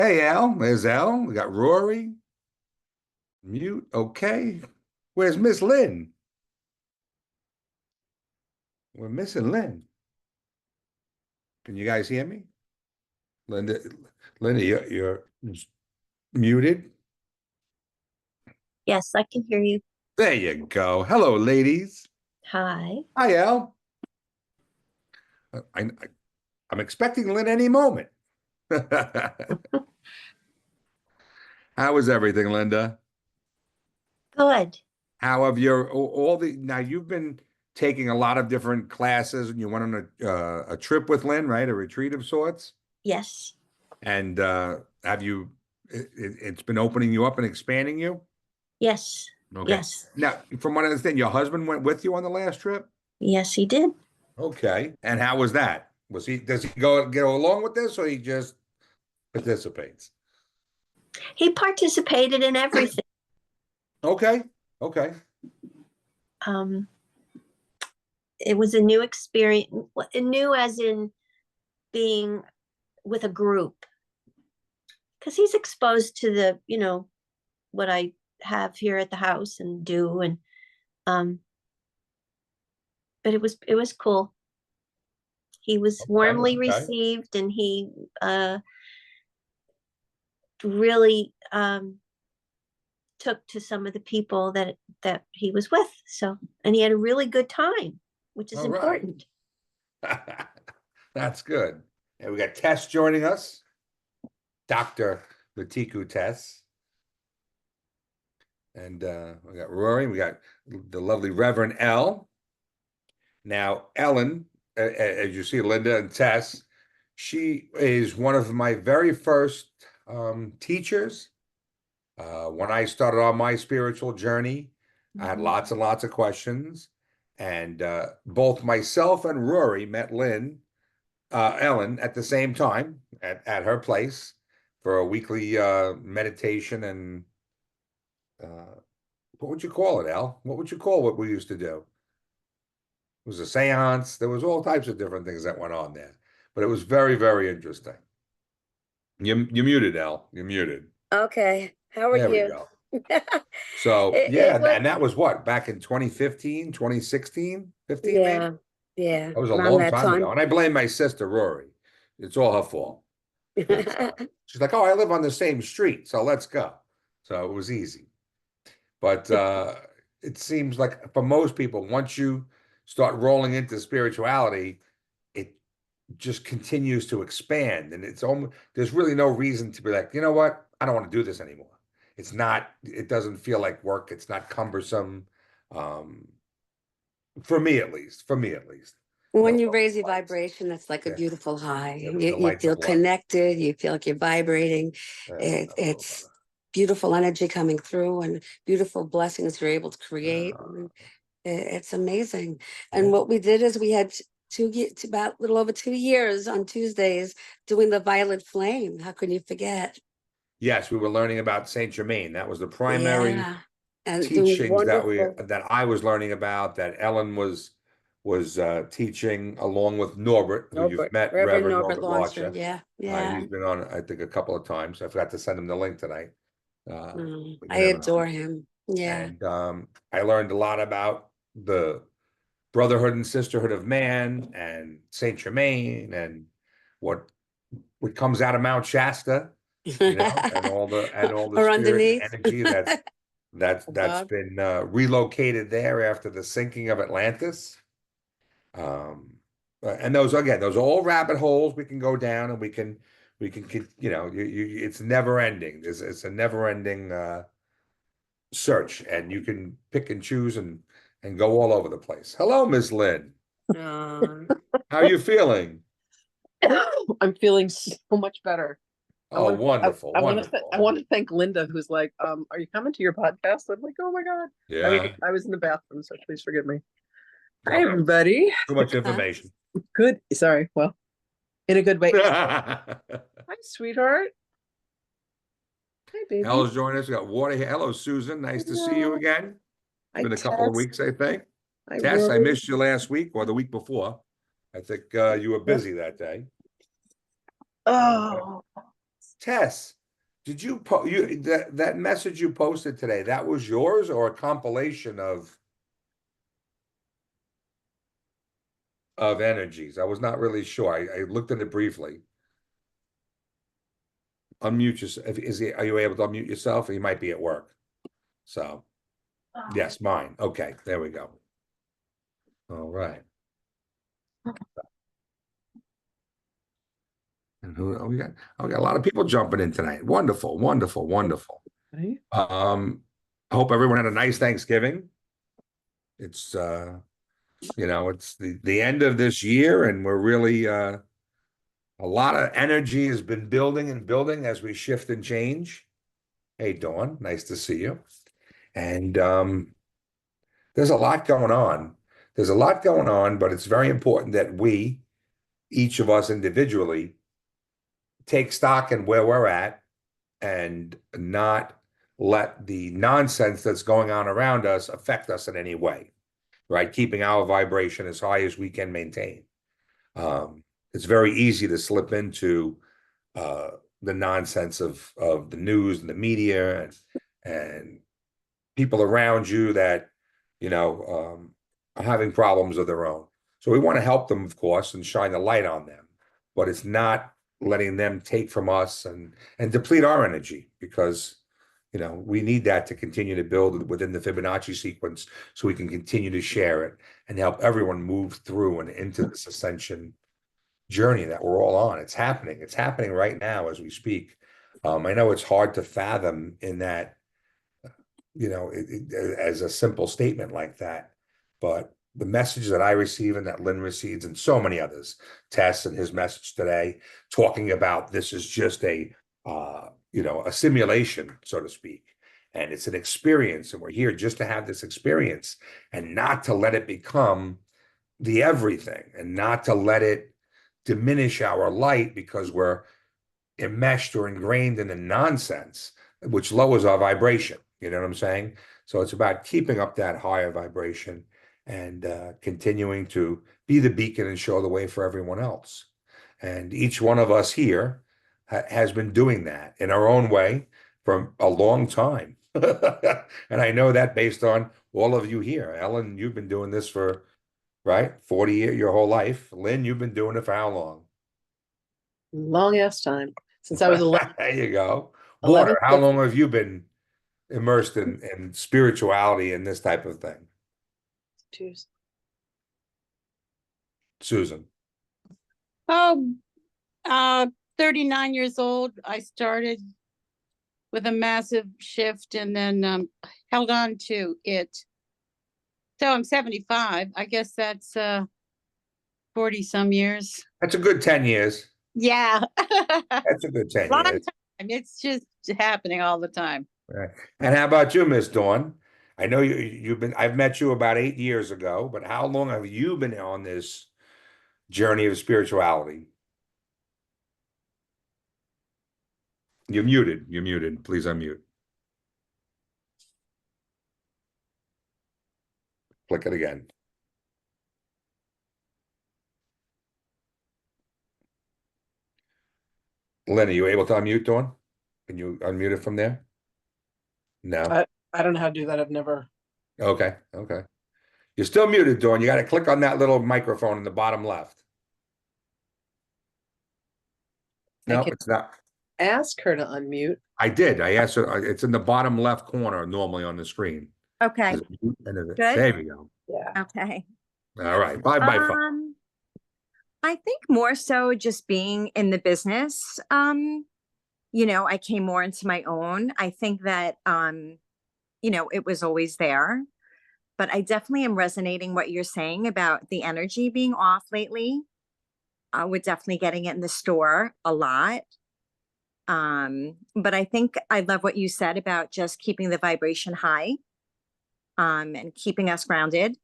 Hey, Al. There's Al. We got Rory. Mute. Okay. Where's Miss Lynn? We're missing Lynn. Can you guys hear me? Linda, Linda, you're muted. Yes, I can hear you. There you go. Hello, ladies. Hi. Hi, Al. I'm expecting Lynn any moment. How is everything, Linda? Good. How have your all the now you've been taking a lot of different classes and you went on a trip with Lynn, right? A retreat of sorts. Yes. And have you it's been opening you up and expanding you? Yes. Okay. Yes. Now, from what I understand, your husband went with you on the last trip? Yes, he did. Okay. And how was that? Does he go along with this or he just participates? He participated in everything. Okay. Okay. Um, it was a new experience, new as in being with a group, because he's exposed to what I have here at the house and do, and um, but it was cool. He was Okay. warmly Okay. received, and he really took to some of the people that he was with. So, and he had a really good time, which is All right. important. That's good. And we got Tess joining us, Dr. Latiku Tess. And we got Rory, we got the lovely Reverend L. Now, Ellen, as you see, Linda and Tess, she is one of my very first teachers. When I started on my spiritual journey, I had lots and lots of questions. And both myself and Rory met Ellen at the same time at her place for a weekly meditation and what would you call it, Al? What would you call what we used to do? It was a seance. There was all types of different things that went on there, but it was very, very interesting. You muted, Al. You're muted. Okay. How are There we you? go. So yeah, and that was what, back in 2015, 2016, 15 maybe? Yeah, yeah, That was a around long that time ago. time. And I blame my sister Rory. It's all her fault. She's like, oh, I live on the same street, so let's go. So it was easy. But it seems like for most people, once you start rolling into spirituality, it just continues to expand. And it's almost, there's really no reason to be like, you know what? I don't want to do this anymore. It's not, it doesn't feel like work. It's not cumbersome. Um, for me at least, for me at least. When No, you no raise your lights. vibration, it's like a Yeah, beautiful high. yeah, You, the you lights feel of life. connected, you feel like you're vibrating. It's beautiful energy coming through and beautiful blessings you're able to create. It's amazing. And Yeah. what we did is we had about a little over 2 years on Tuesdays doing the violet flame. How can you forget? Yes, we were learning about Saint Germain. That was the primary Yeah. And doing teachings that wonderful. I was learning about, that Ellen was teaching along with Norbert, who you've Norbert, met, Reverend Reverend Norbert Norbert Launcher. Larcher. Yeah, yeah. He's been on, I think, a couple of times. I forgot to send him the link tonight. But I you never know. adore him. Yeah. And I learned a lot about the brotherhood and sisterhood of man and Saint Germain and what comes out of Mount Shasta, and all the Or spirit and underneath. energy that's been relocated there after the sinking of Atlantis. And those are all rabbit holes we can go down, and it's never ending. It's a never ending search, and you can pick and choose and go all over the place. Hello, Miss Lynn. How are you feeling? I'm feeling so much better. Oh, wonderful, wonderful. I want to thank Linda, who's like, are you coming to your podcast? I'm like, oh my God. Yeah. I was in the bathroom, so please forgive me. Hi, everybody. Too much information. Good. Sorry. Well, in a good way. Hi, Hi, sweetheart. Hi, baby. Ella's joining us. We got Water here. Hello, Susan. Nice to see you again. It's been a couple of weeks, I think. Tess, I missed you last week or the week before. I think you were busy that day. Oh, Tess, did you that message you posted today, that was yours or a compilation of energies? I was not really sure. I looked at it briefly. Unmute yourself. Are you able to unmute yourself? Or you might be at work. So, yes, mine. Okay, there we go. All right. And who we got? Oh, we got a lot of people jumping in tonight. Wonderful, wonderful, wonderful. Right? I hope everyone had a nice Thanksgiving. It's it's the end of this year, and we're really a lot of energy has been building and building as we shift and change. Hey, Dawn, nice to see you. And there's a lot going on. There's a lot going on, but it's very important that we, each of us individually, take stock in where we're at and not let the nonsense that's going on around us affect us in any way, right? Keeping our vibration as high as we can maintain. It's very easy to slip into the nonsense of the news and the media and people around you that are having problems of their own. So we want to help them, of course, and shine the light on them, but it's not letting them take from us and deplete our energy, because we need that to continue to build within the Fibonacci sequence so we can continue to share it and help everyone move through and into this ascension journey that we're all on. It's happening right now as we speak. I know it's hard to fathom in that as a simple statement like that, but the message that I receive and that Lynn receives and so many others, Tess and his message today, talking about this is just a simulation, so to speak, and it's an experience, and we're here just to have this experience and not to let it become the everything, and not to let it diminish our light because we're enmeshed or ingrained in the nonsense, which lowers our vibration. You know what I'm saying? So it's about keeping up that higher vibration and continuing to be the beacon and show the way for everyone else. And each one of us here has been doing that in our own way for a long time. And I know that based on all of you here. Ellen, you've been doing this for, right, 40 years, your whole life. Lynn, you've been doing it for how long? Long ass time since I was 11. There you go. 11 Water, how long have you been immersed in spirituality and this type of thing? Cheers. Susan. Oh, 39 years old. I started with a massive shift and then held on to it. So I'm 75. I guess that's 40 some years. That's a good 10 years. Yeah. That's a good 10 Long years. time. It's just happening all the time. Right. And how about you, Miss Dawn? I know I've met you about 8 years ago, but how long have you been on this journey of spirituality? You're muted. Please unmute. Click it again. Lynn, are you able to unmute, Dawn? Can you unmute it from there? No. I don't know how to do that. I've never. Okay. You're still muted, Dawn. You got to click on that little microphone in the bottom left. No, it's not. Ask her to unmute. I did. I asked her. It's in the bottom left corner normally on the screen. Okay, Good. Good. There we go. Yeah. okay. All right. Bye. I think more so just being in the business. I came more into my own. I think that it was always there. But I definitely am resonating what you're saying about the energy being off lately. We're definitely getting it in the store a lot. But I think I love what you said about just keeping the vibration high, and keeping us grounded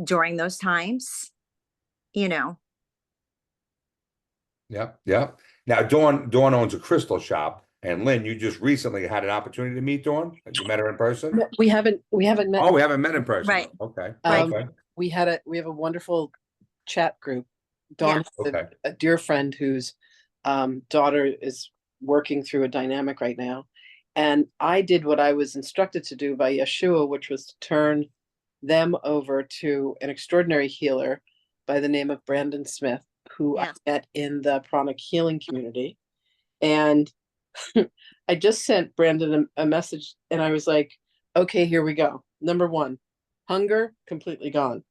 during those times, Yep. Now, Dawn owns a crystal shop, and Lynn, you just recently had an opportunity to meet Dawn. You met her in person. No, we haven't met. Oh, we haven't met in person. Right. Okay. Okay. We have a wonderful chat group. Dawn, Okay. a dear friend whose daughter is working through a dynamic right now. And I did what I was instructed to do by Yeshua, which was to turn them over to an extraordinary healer by the name of Brandon Smith, who Yeah. I met in the pranic healing community. And I just sent Brandon a message and I was like, okay, here we go. Number one, hunger completely gone.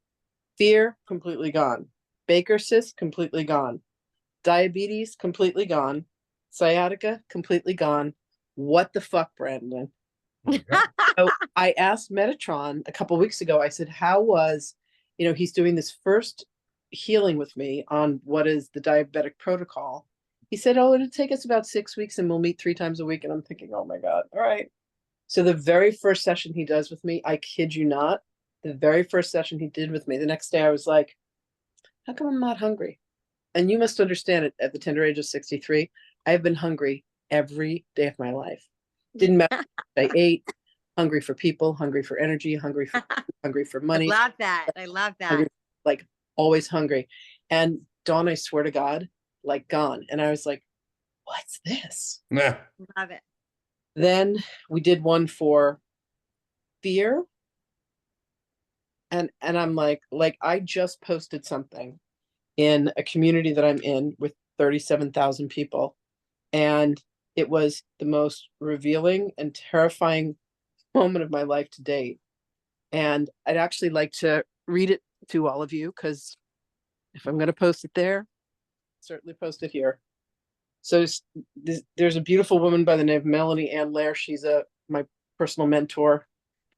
Fear completely gone. Baker cyst completely gone. Diabetes completely gone. Sciatica completely gone. What the fuck, Brandon? So I asked Metatron a couple weeks ago, I said, how was, he's doing this first healing with me on what is the diabetic protocol. He said, oh, it'll take us about 6 weeks and we'll meet 3 times a week. And I'm thinking, oh my God, all right. So the very first session he does with me, I kid you not, the very first session he did with me, the next day I was like, how come I'm not hungry? And you must understand it, at the tender age of 63, I've been hungry every day of my life. Didn't matter what I ate, hungry for people, hungry for energy, hungry for money. I love that. I love that. Hungry, like always hungry. And Dawn, I swear to God, like gone. And I was like, what's this? Nah. Love it. Then we did one for fear. And I'm like I just posted something in a community that I'm in with 37,000 people. And it was the most revealing and terrifying moment of my life to date. And I'd actually like to read it to all of you, because if I'm going to post it there, certainly post it here. So there's a beautiful woman by the name of Melanie Ann Lair. She's my personal mentor.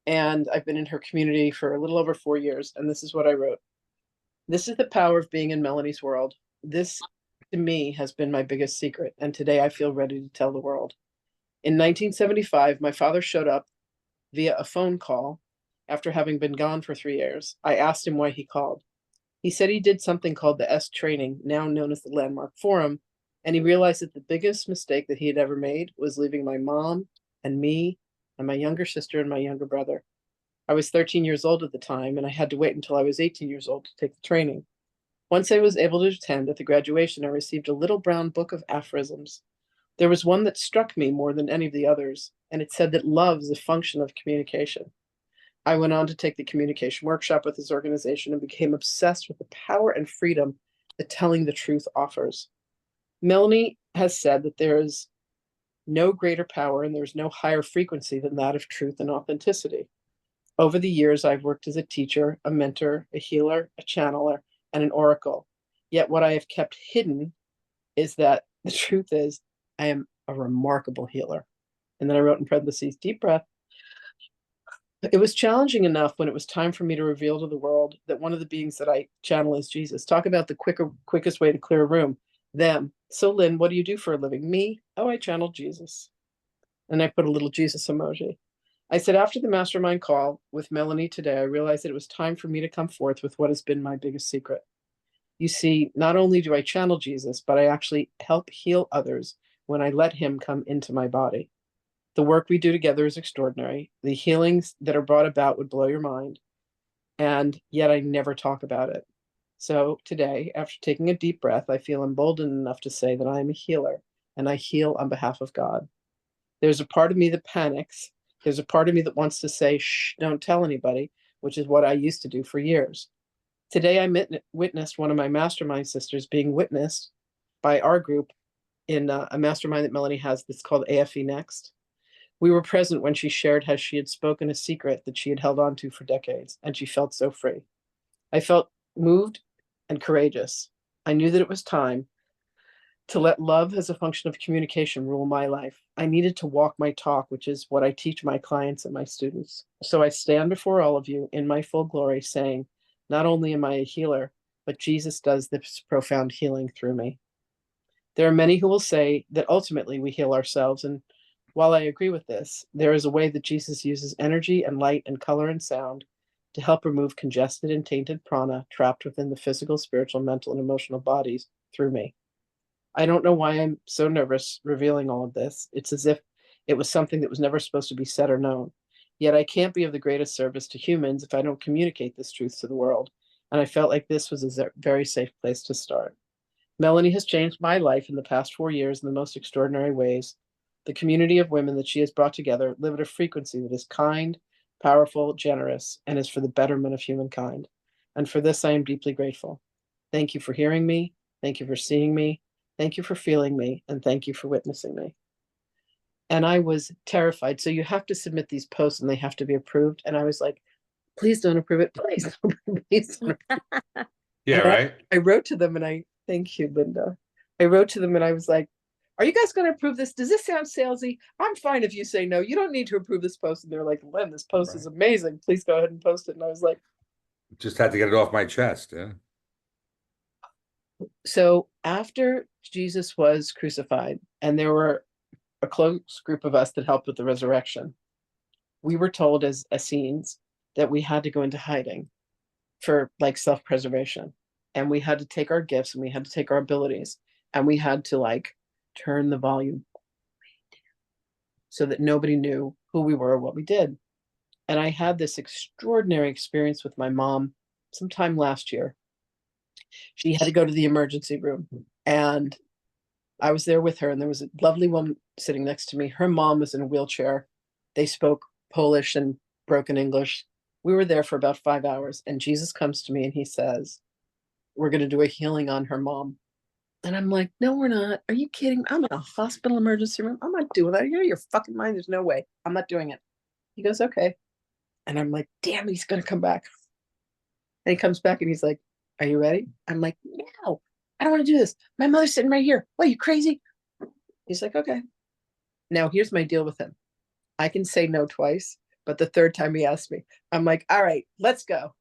And I've been in her community for a little over 4 years. And this is what I wrote. This is the power of being in Melanie's world. This, to me, has been my biggest secret. And today I feel ready to tell the world. In 1975, my father showed up via a phone call after having been gone for 3 years. I asked him why he called. He said he did something called the S training, now known as the Landmark Forum, and he realized that the biggest mistake that he had ever made was leaving my mom and me and my younger sister and my younger brother. I was 13 years old at the time, and I had to wait until I was 18 years old to take the training. Once I was able to attend at the graduation, I received a little brown book of aphorisms. There was one that struck me more than any of the others, and it said that love is a function of communication. I went on to take the communication workshop with this organization and became obsessed with the power and freedom that telling the truth offers. Melanie has said that there is no greater power and there's no higher frequency than that of truth and authenticity. Over the years, I've worked as a teacher, a mentor, a healer, a channeler, and an oracle. Yet what I have kept hidden is that the truth is I am a remarkable healer. And then I wrote in parentheses, deep breath. It was challenging enough when it was time for me to reveal to the world that one of the beings that I channel is Jesus. Talk about the quickest way to clear a room. Them. So Lynn, what do you do for a living? Me? Oh, I channeled Jesus. And I put a little Jesus emoji. I said, after the mastermind call with Melanie today, I realized that it was time for me to come forth with what has been my biggest secret. You see, not only do I channel Jesus, but I actually help heal others when I let him come into my body. The work we do together is extraordinary. The healings that are brought about would blow your mind. And yet I never talk about it. So today, after taking a deep breath, I feel emboldened enough to say that I am a healer and I heal on behalf of God. There's a part of me that panics. There's a part of me that wants to say, shh, don't tell anybody, which is what I used to do for years. Today, I witnessed one of my mastermind sisters being witnessed by our group in a mastermind that Melanie has that's called AFE Next. We were present when she shared how she had spoken a secret that she had held on to for decades, and she felt so free. I felt moved and courageous. I knew that it was time to let love as a function of communication rule my life. I needed to walk my talk, which is what I teach my clients and my students. So I stand before all of you in my full glory saying, not only am I a healer, but Jesus does this profound healing through me. There are many who will say that ultimately we heal ourselves. And while I agree with this, there is a way that Jesus uses energy and light and color and sound to help remove congested and tainted prana trapped within the physical, spiritual, mental, and emotional bodies through me. I don't know why I'm so nervous revealing all of this. It's as if it was something that was never supposed to be said or known. Yet I can't be of the greatest service to humans if I don't communicate this truth to the world. And I felt like this was a very safe place to start. Melanie has changed my life in the past 4 years in the most extraordinary ways. The community of women that she has brought together live at a frequency that is kind, powerful, generous, and is for the betterment of humankind. And for this, I am deeply grateful. Thank you for hearing me. Thank you for seeing me. Thank you for feeling me. And thank you for witnessing me. And I was terrified. So you have to submit these posts and they have to be approved. And I was like, please don't approve it. Please, please don't approve it. Yeah, And right. I wrote to them and thank you, Linda. I wrote to them and I was like, are you guys going to approve this? Does this sound salesy? I'm fine if you say no. You don't need to approve this post. And they're like, Lynn, this post is amazing. Please go ahead and post it. And I was like, Just had to get it off my chest. Yeah. so after Jesus was crucified, and there were a close group of us that helped with the resurrection, we were told as Essenes that we had to go into hiding for like self-preservation. And we had to take our gifts and we had to take our abilities and we had to like turn the volume so that nobody knew who we were or what we did. And I had this extraordinary experience with my mom sometime last year. She had to go to the emergency room and I was there with her, and there was a lovely woman sitting next to me. Her mom was in a wheelchair. They spoke Polish and broken English. We were there for about 5 hours, and Jesus comes to me and he says, we're going to do a healing on her mom. And I'm like, no, we're not. Are you kidding? I'm in a hospital emergency room. I'm not doing that. You're out of your fucking mind. There's no way. I'm not doing it. He goes, okay. And I'm like, damn, he's going to come back. And he comes back and he's like, are you ready? I'm like, no, I don't want to do this. My mother's sitting right here. What, are you crazy? He's like, okay. Now here's my deal with him. I can say no twice, but the third time he asked me, I'm like, all right, let's go.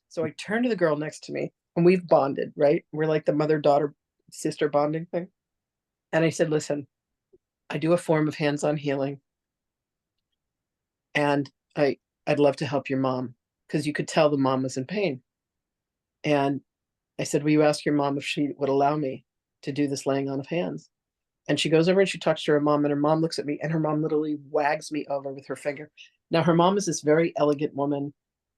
So I turn to the girl next to me and we've bonded, right? We're like the mother-daughter sister bonding thing. And I said, listen, I do a form of hands-on healing. And I'd love to help your mom because you could tell the mom was in pain. And I said, will you ask your mom if she would allow me to do this laying on of hands? And she goes over and she talks to her mom, and her mom looks at me, and her mom literally wags me over with her finger. Now, her mom is this very elegant woman,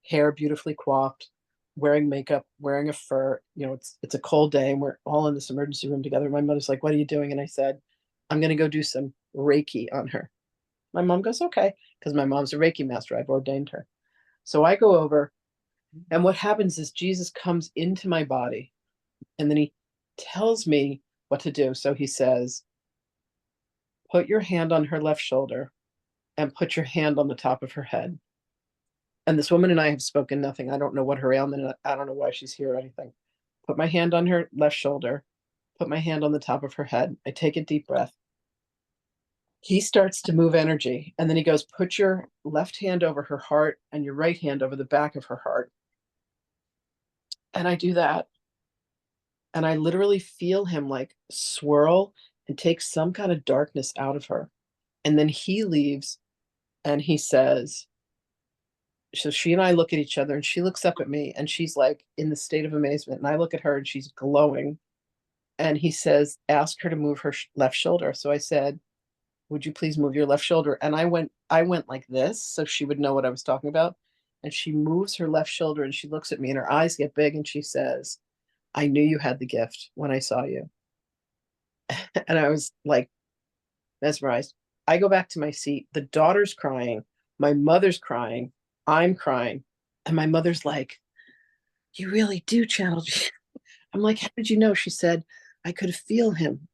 hair beautifully coiffed, wearing makeup, wearing a fur. You know, it's a cold day, and we're all in this emergency room together. My mother's like, what are you doing? And I said, I'm going to go do some Reiki on her. My mom goes, okay, because my mom's a Reiki master. I've ordained her. So I go over, and what happens is Jesus comes into my body, and then he tells me what to do. So he says, put your hand on her left shoulder and put your hand on the top of her head. And this woman and I have spoken nothing. I don't know what her ailment, I don't know why she's here or anything. Put my hand on her left shoulder, put my hand on the top of her head. I take a deep breath. He starts to move energy. And then he goes, put your left hand over her heart and your right hand over the back of her heart. And I do that. And I literally feel him like swirl and take some kind of darkness out of her. And then he leaves and he says, so she and I look at each other and she looks up at me and she's like in the state of amazement. And I look at her and she's glowing. And he says, ask her to move her left shoulder. So I said, would you please move your left shoulder? And I went like this so she would know what I was talking about. And she moves her left shoulder and she looks at me and her eyes get big and she says, I knew you had the gift when I saw you. And I was like mesmerized. I go back to my seat. The daughter's crying. My mother's crying. I'm crying. And my mother's like, you really do channel. I'm like, how did you know? She said, I could feel him.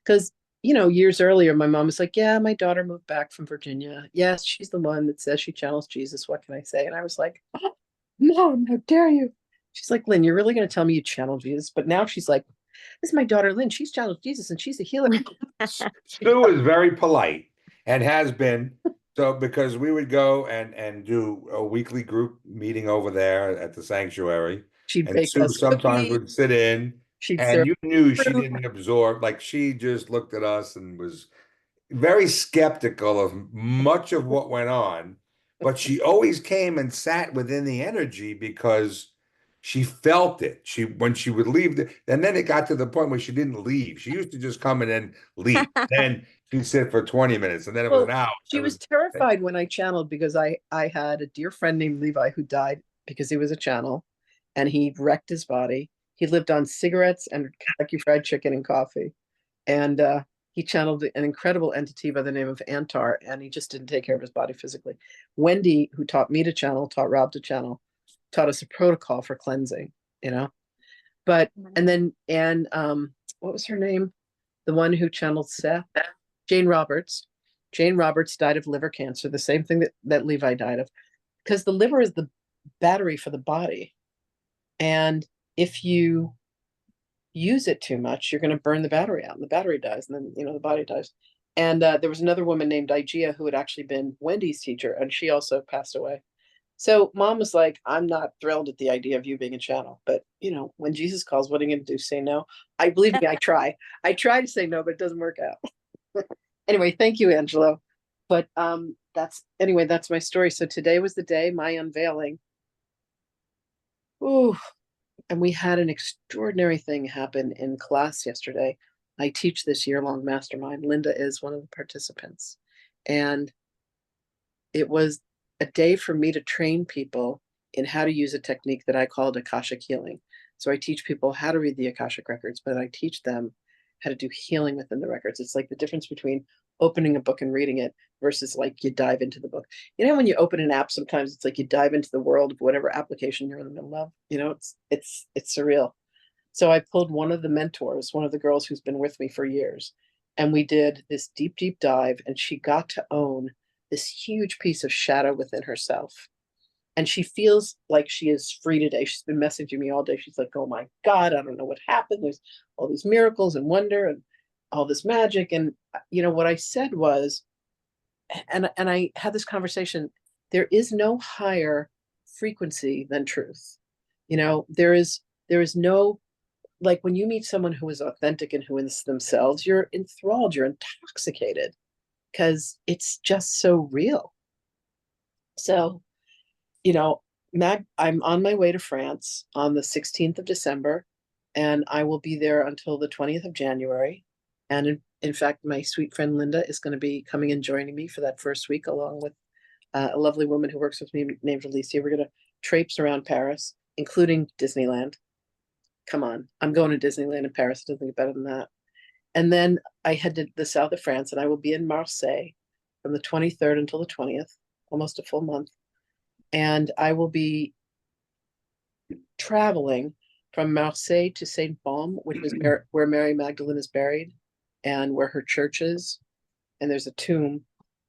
Because, you know, years earlier, my mom was like, yeah, my daughter moved back from Virginia. Yes, she's the one that says she channels Jesus. What can I say? And I was like, oh, Mom, how dare you? She's like, Lynn, you're really going to tell me you channel Jesus? But now she's like, this is my daughter, Lynn. She's channeled Jesus and she's a healer. Sue is very polite and has been. So because we would go and do a weekly group meeting over there at the sanctuary, She'd and bake Sue us sometimes cookies. would sit in, She'd serve and you knew she fruit. didn't absorb, like she just looked at us and was very skeptical of much of what went on, but she always came and sat within the energy because she felt it. She when she would leave, and then it got to the point where she didn't leave. She used to just come and then leave. Then she'd sit for 20 minutes, and then it was Well, an hour. she It was was terrified when I channeled because I had a dear friend named Levi who died because he was a channel and he wrecked his body. He lived on cigarettes and Kentucky Fried Chicken and coffee. And he channeled an incredible entity by the name of Antar, and he just didn't take care of his body physically. Wendy, who taught me to channel, taught Rob to channel, taught us a protocol for cleansing, But, and then, what was her name? The one who channeled Seth? Jane Roberts. Jane Roberts died of liver cancer, the same thing that Levi died of, because the liver is the battery for the body. And if you use it too much, you're going to burn the battery out, and the battery dies, and then the body dies. And there was another woman named Igea who had actually been Wendy's teacher, and she also passed away. So Mom was like, I'm not thrilled at the idea of you being a channel, but when Jesus calls, what are you going to do? Say no? I believe me, I try to say no, but it doesn't work out. Anyway, thank you, Angelo. But that's my story. So today was the day, my unveiling. Ooh. And we had an extraordinary thing happen in class yesterday. I teach this year-long mastermind. Linda is one of the participants. And it was a day for me to train people in how to use a technique that I called Akashic healing. So I teach people how to read the Akashic records, but I teach them how to do healing within the records. It's like the difference between opening a book and reading it versus like you dive into the book. When you open an app, sometimes it's like you dive into the world of whatever application you're in the middle of. It's surreal. So I pulled one of the mentors, one of the girls who's been with me for years, and we did this deep, deep dive, and she got to own this huge piece of shadow within herself. And she feels like she is free today. She's been messaging me all day. She's like, oh my God, I don't know what happened. There's all these miracles and wonder and all this magic. And what I said was, and I had this conversation, there is no higher frequency than truth. There is no, like when you meet someone who is authentic and who is themselves, you're enthralled, you're intoxicated because it's just so real. So, I'm on my way to France on the 16th of December, and I will be there until the 20th of January. And in fact, my sweet friend Linda is going to be coming and joining me for that first week, along with a lovely woman who works with me named Alicia. We're going to traipse around Paris, including Disneyland. Come on, I'm going to Disneyland in Paris. It doesn't get better than that. And then I head to the south of France, and I will be in Marseille from the 23rd until the 20th, almost a full month. And I will be traveling from Marseille to Saint Baume, which is where Mary Magdalene is buried and where her church is. And there's a tomb.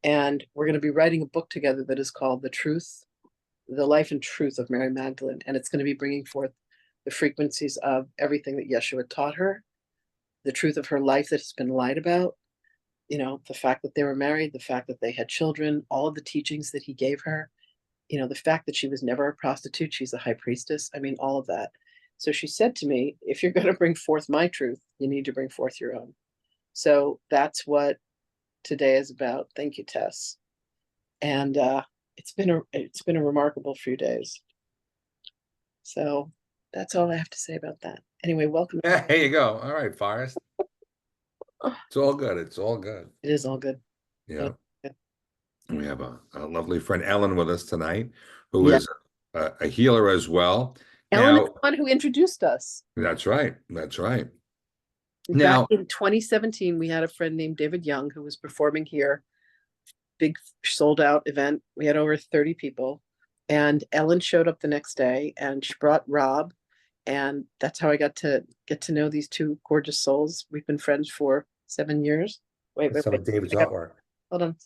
And we're going to be writing a book together that is called The Life and Truth of Mary Magdalene. And it's going to be bringing forth the frequencies of everything that Yeshua taught her, the truth of her life that has been lied about, the fact that they were married, the fact that they had children, all of the teachings that he gave her. The fact that she was never a prostitute, she's a high priestess. I mean, all of that. So she said to me, if you're going to bring forth my truth, you need to bring forth your own. So that's what today is about. Thank you, Tess. And it's been a remarkable few days. So that's all I have to say about that. Anyway, welcome. Yeah, here you go. All right, Forrest. It's all good. It's all good. It is all good. Yeah. Yeah. We have a lovely friend Ellen with us tonight, who is a healer as well. Ellen Now, is the one who introduced us. That's right. That's right. Back in 2017, we had a friend named David Young who was performing here. Big sold out event. We had over 30 people. And Ellen showed up the next day and she brought Rob. And that's how I got to know these two gorgeous souls. We've been friends for 7 years. Wait. Some of David's artwork. Hold on.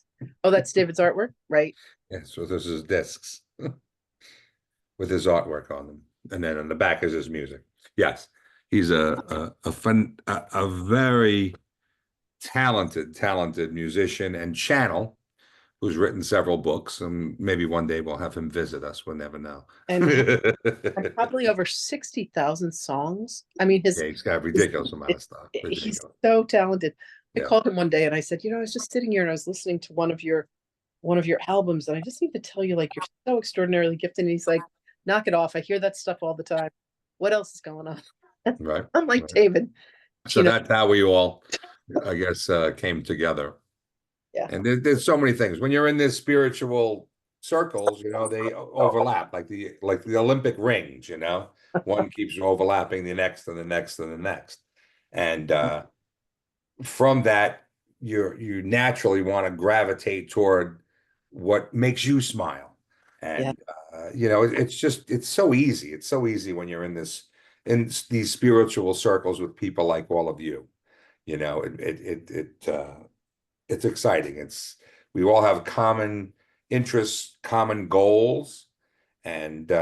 Oh, that's David's artwork, right? Yeah, so this is discs with his artwork on them. And then on the back is his music. Yes. He's a very talented musician and channel who's written several books, and maybe one day we'll have him visit us. We'll never know. And probably over 60,000 songs. I mean, he's got a ridiculous amount of stuff. He's so talented. I called him one day and I said, I was just sitting here and I was listening to one of your albums, and I just need to tell you, like, you're so extraordinarily gifted. And he's like, knock it off. I hear that stuff all the time. What else is going on? Right. I'm like, right. David. So that's how we all, I guess, came together. Yeah. And there's so many things when you're in this spiritual circles, they overlap like the Olympic rings, one keeps overlapping the next and the next and the next. And from that, you naturally want to gravitate toward what makes you smile. Yeah. And it's so easy. It's so easy when you're in these spiritual circles with people like all of you. It's exciting. We all have common interests, common goals, and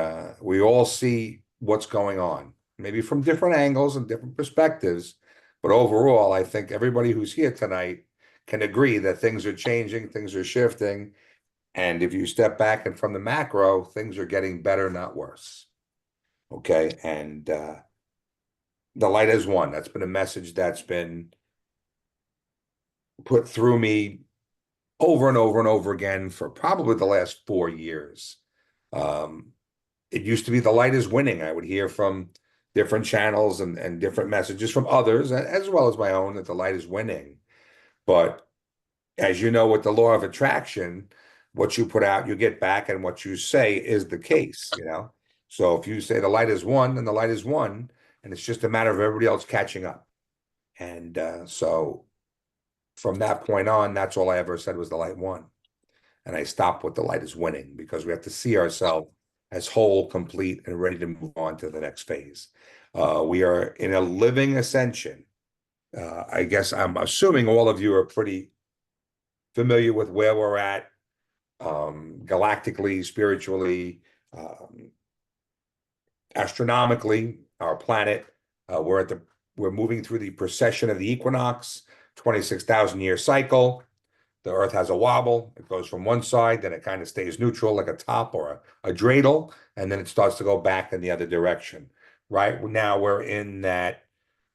we all see what's going on, maybe from different angles and different perspectives. But overall, I think everybody who's here tonight can agree that things are changing, things are shifting. And if you step back and from the macro, things are getting better, not worse. Okay. And the light is one. That's been a message that's been put through me over and over and over again for probably the last 4 years. It used to be the light is winning. I would hear from different channels and different messages from others, as well as my own, that the light is winning. But as you know, with the law of attraction, what you put out, you get back, and what you say is the case, So if you say the light is one, then the light is one, and it's just a matter of everybody else catching up. And so from that point on, that's all I ever said was the light won. And I stopped with the light is winning, because we have to see ourselves as whole, complete, and ready to move on to the next phase. We are in a living ascension. I guess I'm assuming all of you are pretty familiar with where we're at, galactically, spiritually, astronomically, our planet. We're moving through the precession of the equinox, 26,000-year cycle. The Earth has a wobble. It goes from one side, then it kind of stays neutral like a top or a dreidel, and then it starts to go back in the other direction. Right now, we're in that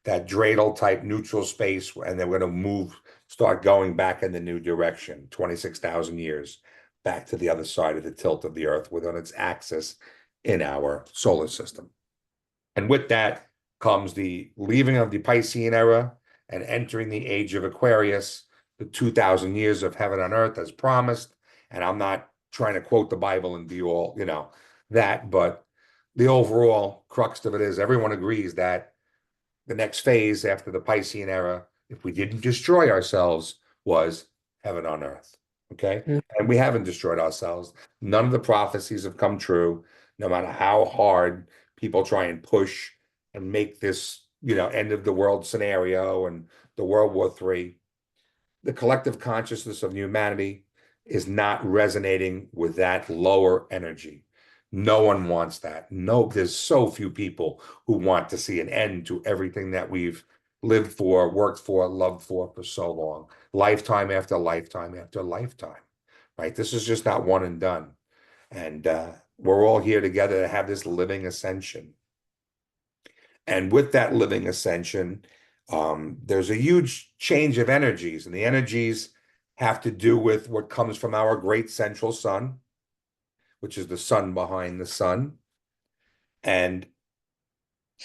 dreidel type neutral space, and then we're going to start going back in the new direction, 26,000 years back to the other side of the tilt of the Earth within its axis in our solar system. And with that comes the leaving of the Piscean era and entering the age of Aquarius, the 2,000 years of heaven on earth as promised. And I'm not trying to quote the Bible and be all, that, but the overall crux of it is everyone agrees that the next phase after the Piscean era, if we didn't destroy ourselves, was heaven on earth. Okay. And we haven't destroyed ourselves. None of the prophecies have come true, no matter how hard people try and push and make this, end of the world scenario and the World War III. The collective consciousness of humanity is not resonating with that lower energy. No one wants that. No, there's so few people who want to see an end to everything that we've lived for, worked for, loved for so long, lifetime after lifetime after lifetime, right? This is just not one and done. And we're all here together to have this living ascension. And with that living ascension, there's a huge change of energies, and the energies have to do with what comes from our great central sun, which is the sun behind the sun, and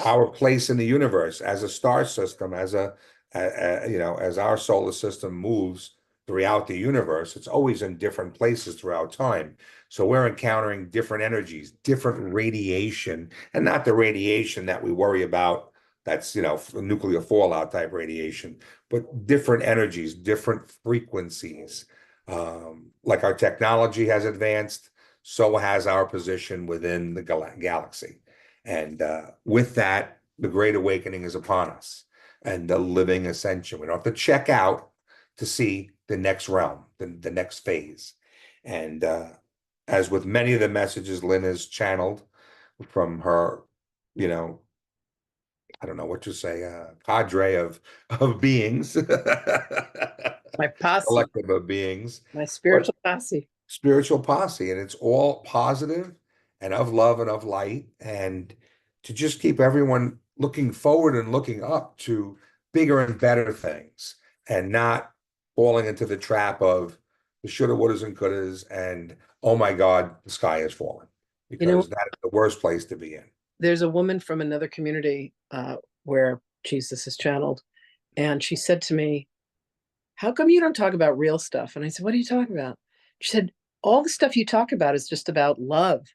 our place in the universe as a star system, as our solar system moves throughout the universe, it's always in different places throughout time. So we're encountering different energies, different radiation, and not the radiation that we worry about. That's, nuclear fallout type radiation, but different energies, different frequencies. Like our technology has advanced, so has our position within the galaxy. And with that, the Great Awakening is upon us and the living ascension. We don't have to check out to see the next realm, the next phase. And as with many of the messages Lynn has channeled from her, I don't know what to say, cadre of beings, My posse, collective of beings, my spiritual posse. spiritual posse, and it's all positive and of love and of light, and to just keep everyone looking forward and looking up to bigger and better things, and not falling into the trap of the shoulda, wouldas, and couldas, and oh my God, the sky is falling, because that is the worst place to be in. There's a woman from another community where Jesus is channeled, and she said to me, "How come you don't talk about real stuff?" And I said, "What are you talking about?" She said, all the stuff you talk about is just about love.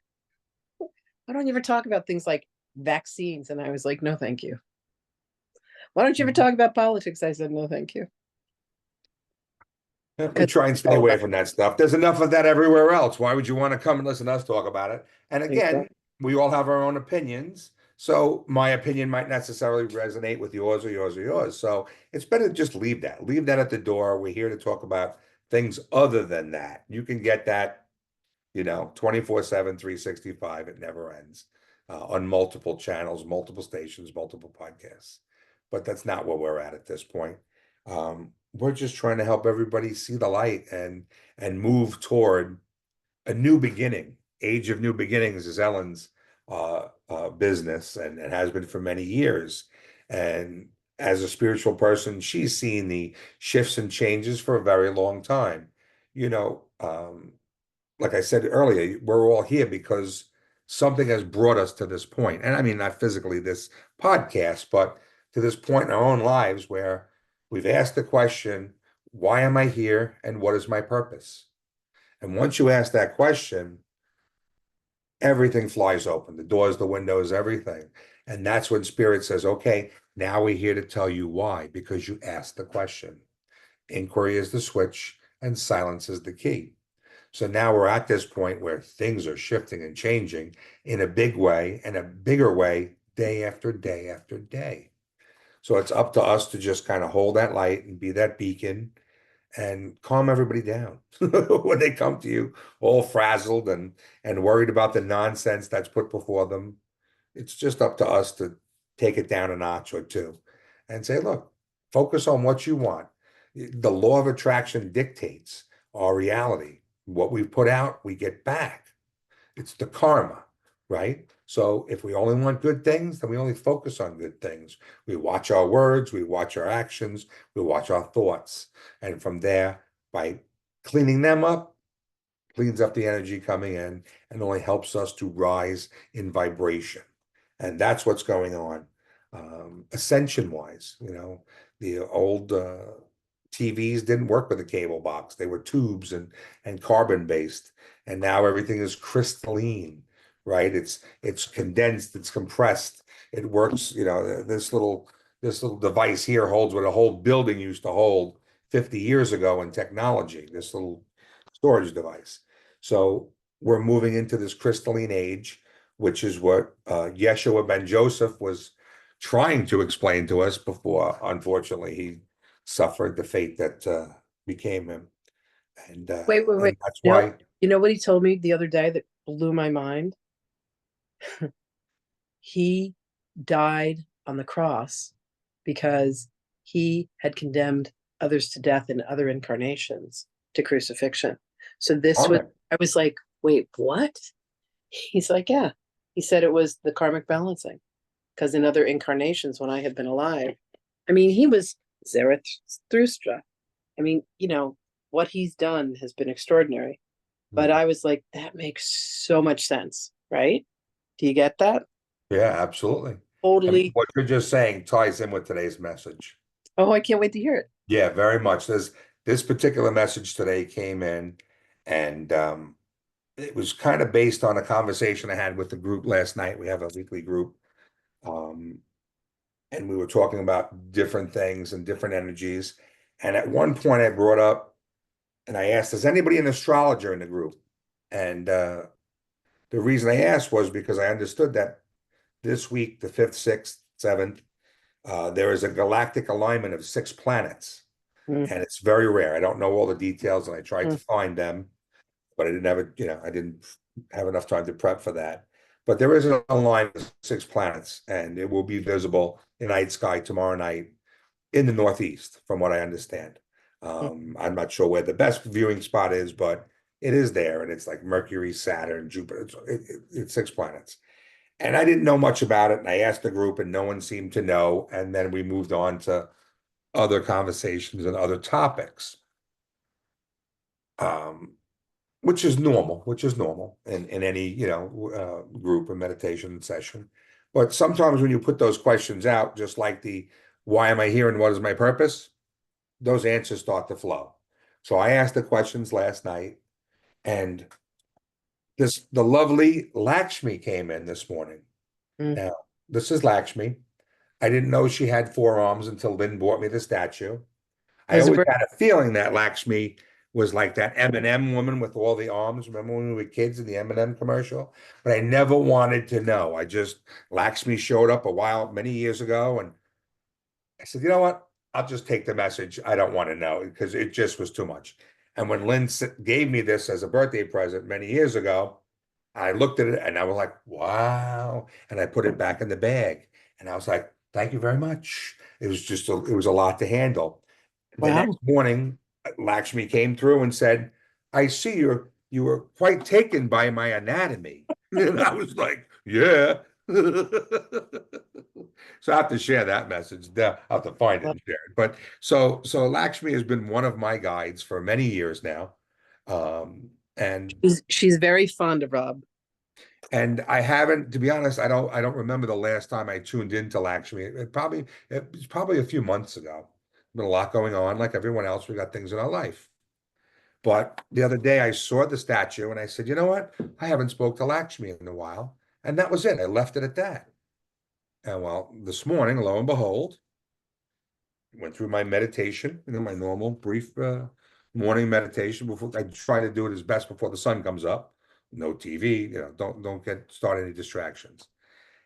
Why don't you ever talk about things like vaccines? And I was like, no, thank you. Why don't you ever talk about politics? I said, no, thank you. We try and stay away from that stuff. There's enough of that everywhere else. Why would you want to come and listen to us talk about it? And again, Exactly. we all have our own opinions. So my opinion might necessarily resonate with yours or yours or yours. So it's better to just leave that. Leave that at the door. We're here to talk about things other than that. You can get that, 24/7, 365. It never ends on multiple channels, multiple stations, multiple podcasts. But that's not where we're at this point. We're just trying to help everybody see the light and move toward a new beginning. Age of New Beginnings is Ellen's business and has been for many years. And as a spiritual person, she's seen the shifts and changes for a very long time. Like I said earlier, we're all here because something has brought us to this point. And I mean, not physically this podcast, but to this point in our own lives where we've asked the question, why am I here and what is my purpose? And once you ask that question, everything flies open, the doors, the windows, everything. And that's when spirit says, okay, now we're here to tell you why, because you asked the question. Inquiry is the switch and silence is the key. So now we're at this point where things are shifting and changing in a big way and a bigger way day after day after day. So it's up to us to just kind of hold that light and be that beacon and calm everybody down when they come to you all frazzled and worried about the nonsense that's put before them. It's just up to us to take it down a notch or two and say, look, focus on what you want. The law of attraction dictates our reality. What we put out, we get back. It's the karma, right? So if we only want good things, then we only focus on good things. We watch our words, we watch our actions, we watch our thoughts. And from there, by cleaning them up, cleans up the energy coming in and only helps us to rise in vibration. And that's what's going on. Ascension wise, the old TVs didn't work with a cable box. They were tubes and carbon based. And now everything is crystalline, right? It's condensed, it's compressed. It works, this little device here holds what a whole building used to hold 50 years ago in technology, this little storage device. So we're moving into this crystalline age, which is what Yeshua ben Joseph was trying to explain to us before, unfortunately, he suffered the fate that became him. And Wait. and that's why. You know what he told me the other day that blew my mind? He died on the cross because he had condemned others to death in other incarnations to crucifixion. So I was like, wait, what? He's like, yeah. He said it was the karmic balancing because in other incarnations when I had been alive, I mean, he was Zarathustra. I mean, what he's done has been extraordinary. But I was like, that makes so much sense, right? Do you get that? Yeah, absolutely. Totally. And what you're just saying ties in with today's message. Oh, I can't wait to hear it. Yeah, very much. This particular message today came in, and it was kind of based on a conversation I had with the group last night. We have a weekly group, and we were talking about different things and different energies. And at one point, I brought up, and I asked, "Is anybody an astrologer in the group?" And the reason I asked was because I understood that this week, the 5th, 6th, 7th, there is a galactic alignment of 6 planets, and it's very rare. I don't know all the details, and I tried to find them, but I didn't have it. I didn't have enough time to prep for that. But there is an alignment of 6 planets, and it will be visible in night sky tomorrow night in the Northeast, from what I understand. I'm not sure where the best viewing spot is, but it is there, and it's like Mercury, Saturn, Jupiter. It's 6 planets. And I didn't know much about it, and I asked the group, and no one seemed to know. And then we moved on to other conversations and other topics, which is normal in any group or meditation session. But sometimes when you put those questions out, just like the why am I here and what is my purpose, those answers start to flow. So I asked the questions last night, And the lovely Lakshmi came in this morning. Mm. Now, this is Lakshmi. I didn't know she had 4 arms until Lynn bought me the statue. I Those are always very- had a feeling that Lakshmi was like that M&M woman with all the arms. Remember when we were kids in the M&M commercial? But I never wanted to know. Lakshmi showed up many years ago, and I said, you know what? I'll just take the message. I don't want to know because it just was too much. And when Lynn gave me this as a birthday present many years ago, I looked at it and I was like, wow. And I put it back in the bag. And I was like, thank you very much. It was a lot to handle. The Wow. next morning, Lakshmi came through and said, I see you were quite taken by my anatomy. And I was like, yeah. So I have to share that message. I have to find it and share it. But so Lakshmi has been one of my guides for many years now. And She's very fond of Rob. I haven't, to be honest, I don't remember the last time I tuned into Lakshmi. It was probably a few months ago. Been a lot going on, like everyone else. We got things in our life. But the other day I saw the statue and I said, you know what? I haven't spoke to Lakshmi in a while. And that was it. I left it at that. And well, this morning, lo and behold, went through my meditation, my normal brief morning meditation before I try to do it as best before the sun comes up. No TV, don't start any distractions.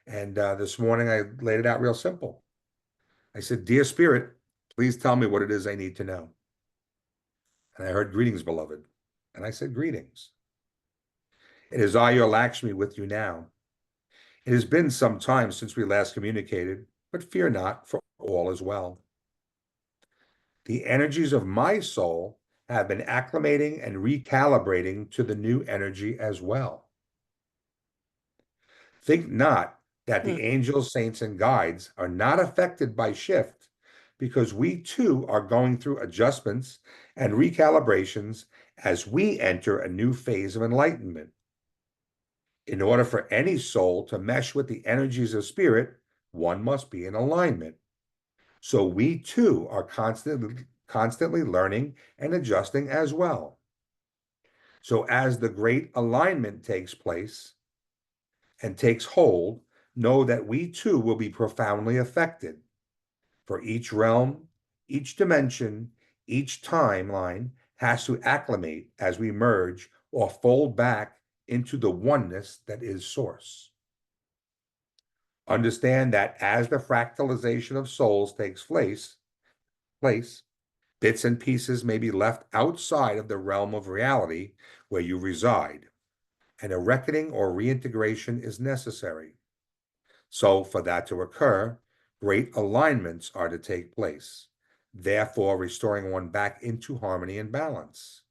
And this morning I laid it out real simple. I said, Dear Spirit, please tell me what it is I need to know. And I heard, greetings, beloved. And I said, greetings. It is I, your Lakshmi, with you now. It has been some time since we last communicated, but fear not, for all is well. The energies of my soul have been acclimating and recalibrating to the new energy as well. Think not that the angels, saints, and guides are not affected by shift, because we too are going through adjustments and recalibrations as we enter a new phase of enlightenment. In order for any soul to mesh with the energies of spirit, one must be in alignment. So we too are constantly learning and adjusting as well. So as the great alignment takes place and takes hold, know that we too will be profoundly affected. For each realm, each dimension, each timeline has to acclimate as we merge or fold back into the oneness that is source. Understand that as the fractalization of souls takes place, bits and pieces may be left outside of the realm of reality where you reside, and a reckoning or reintegration is necessary. So for that to occur, great alignments are to take place, therefore restoring one back into harmony and balance.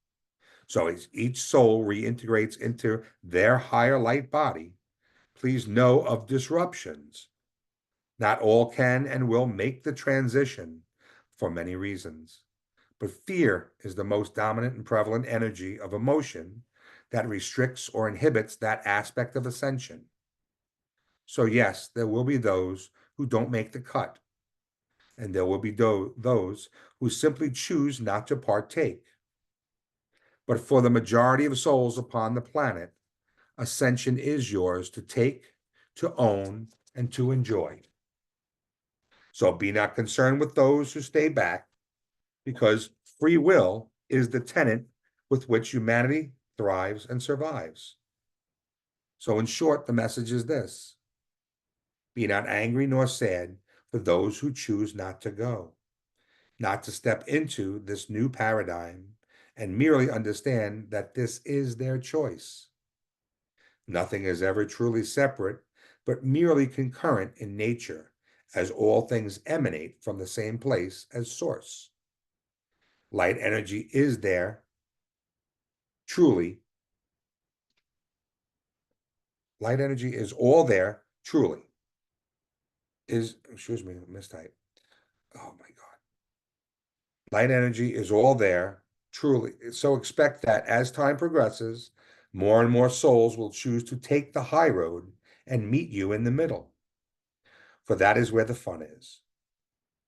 So as each soul reintegrates into their higher light body, please know of disruptions. Not all can and will make the transition for many reasons, but fear is the most dominant and prevalent energy of emotion that restricts or inhibits that aspect of ascension. So yes, there will be those who don't make the cut, and there will be those who simply choose not to partake. But for the majority of souls upon the planet, ascension is yours to take, to own, and to enjoy. So be not concerned with those who stay back, because free will is the tenet with which humanity thrives and survives. So in short, the message is this: be not angry nor sad for those who choose not to go, not to step into this new paradigm, and merely understand that this is their choice. Nothing is ever truly separate, but merely concurrent in nature, as all things emanate from the same place as source. Light energy is there, truly. Light energy is all there, truly. Excuse me, mistype. Oh my God. Light energy is all there, truly. So expect that as time progresses, more and more souls will choose to take the high road and meet you in the middle. For that is where the fun is.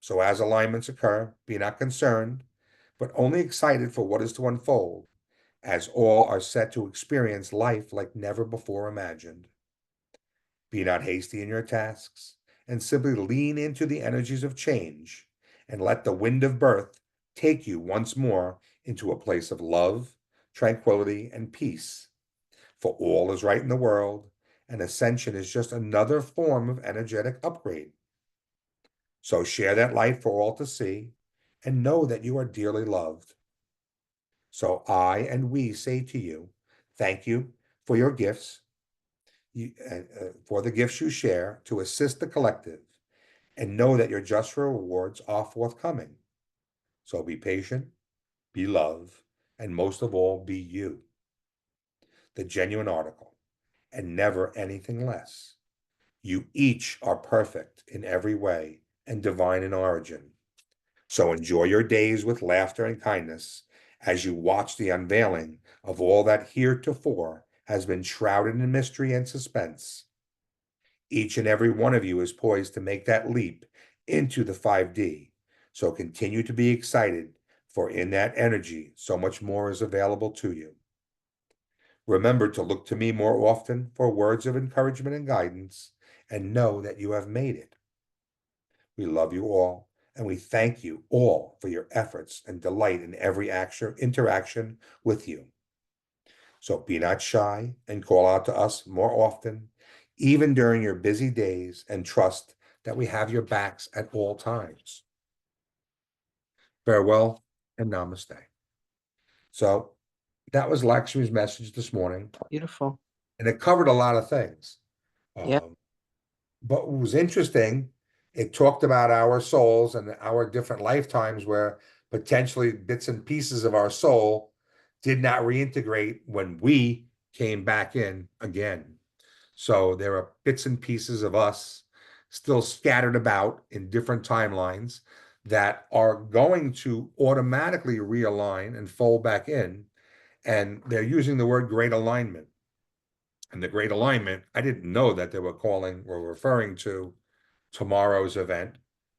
So as alignments occur, be not concerned, but only excited for what is to unfold, as all are set to experience life like never before imagined. Be not hasty in your tasks, and simply lean into the energies of change, and let the wind of birth take you once more into a place of love, tranquility, and peace. For all is right in the world, and ascension is just another form of energetic upgrade. So share that light for all to see, and know that you are dearly loved. So I and we say to you, thank you for your gifts, for the gifts you share to assist the collective, and know that your just rewards are forthcoming. So be patient, be love, and most of all, be you, the genuine article, and never anything less. You each are perfect in every way and divine in origin. So enjoy your days with laughter and kindness as you watch the unveiling of all that heretofore has been shrouded in mystery and suspense. Each and every one of you is poised to make that leap into the 5D. So continue to be excited, for in that energy, so much more is available to you. Remember to look to me more often for words of encouragement and guidance, and know that you have made it. We love you all, and we thank you all for your efforts and delight in every interaction with you. So be not shy and call out to us more often, even during your busy days, and trust that we have your backs at all times. Farewell and namaste. So that was Lakshmi's message this morning, Beautiful. and it covered a lot of things. Yeah. But what was interesting, it talked about our souls and our different lifetimes where potentially bits and pieces of our soul did not reintegrate when we came back in again. So there are bits and pieces of us still scattered about in different timelines that are going to automatically realign and fold back in. And they're using the word great alignment. And the great alignment, I didn't know that they were referring to tomorrow's event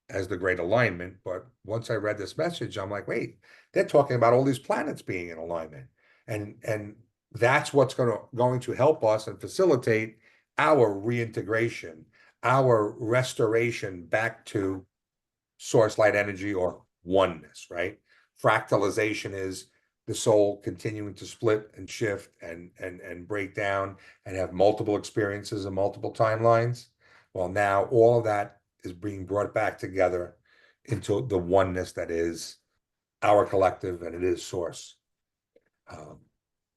as the great alignment. But once I read this message, I'm like, wait, they're talking about all these planets being in alignment. And that's what's going to help us and facilitate our reintegration, our restoration back to source light energy or oneness, right? Fractalization is the soul continuing to split and shift and break down and have multiple experiences and multiple timelines. Well, now all of that is being brought back together into the oneness that is our collective, and it is source.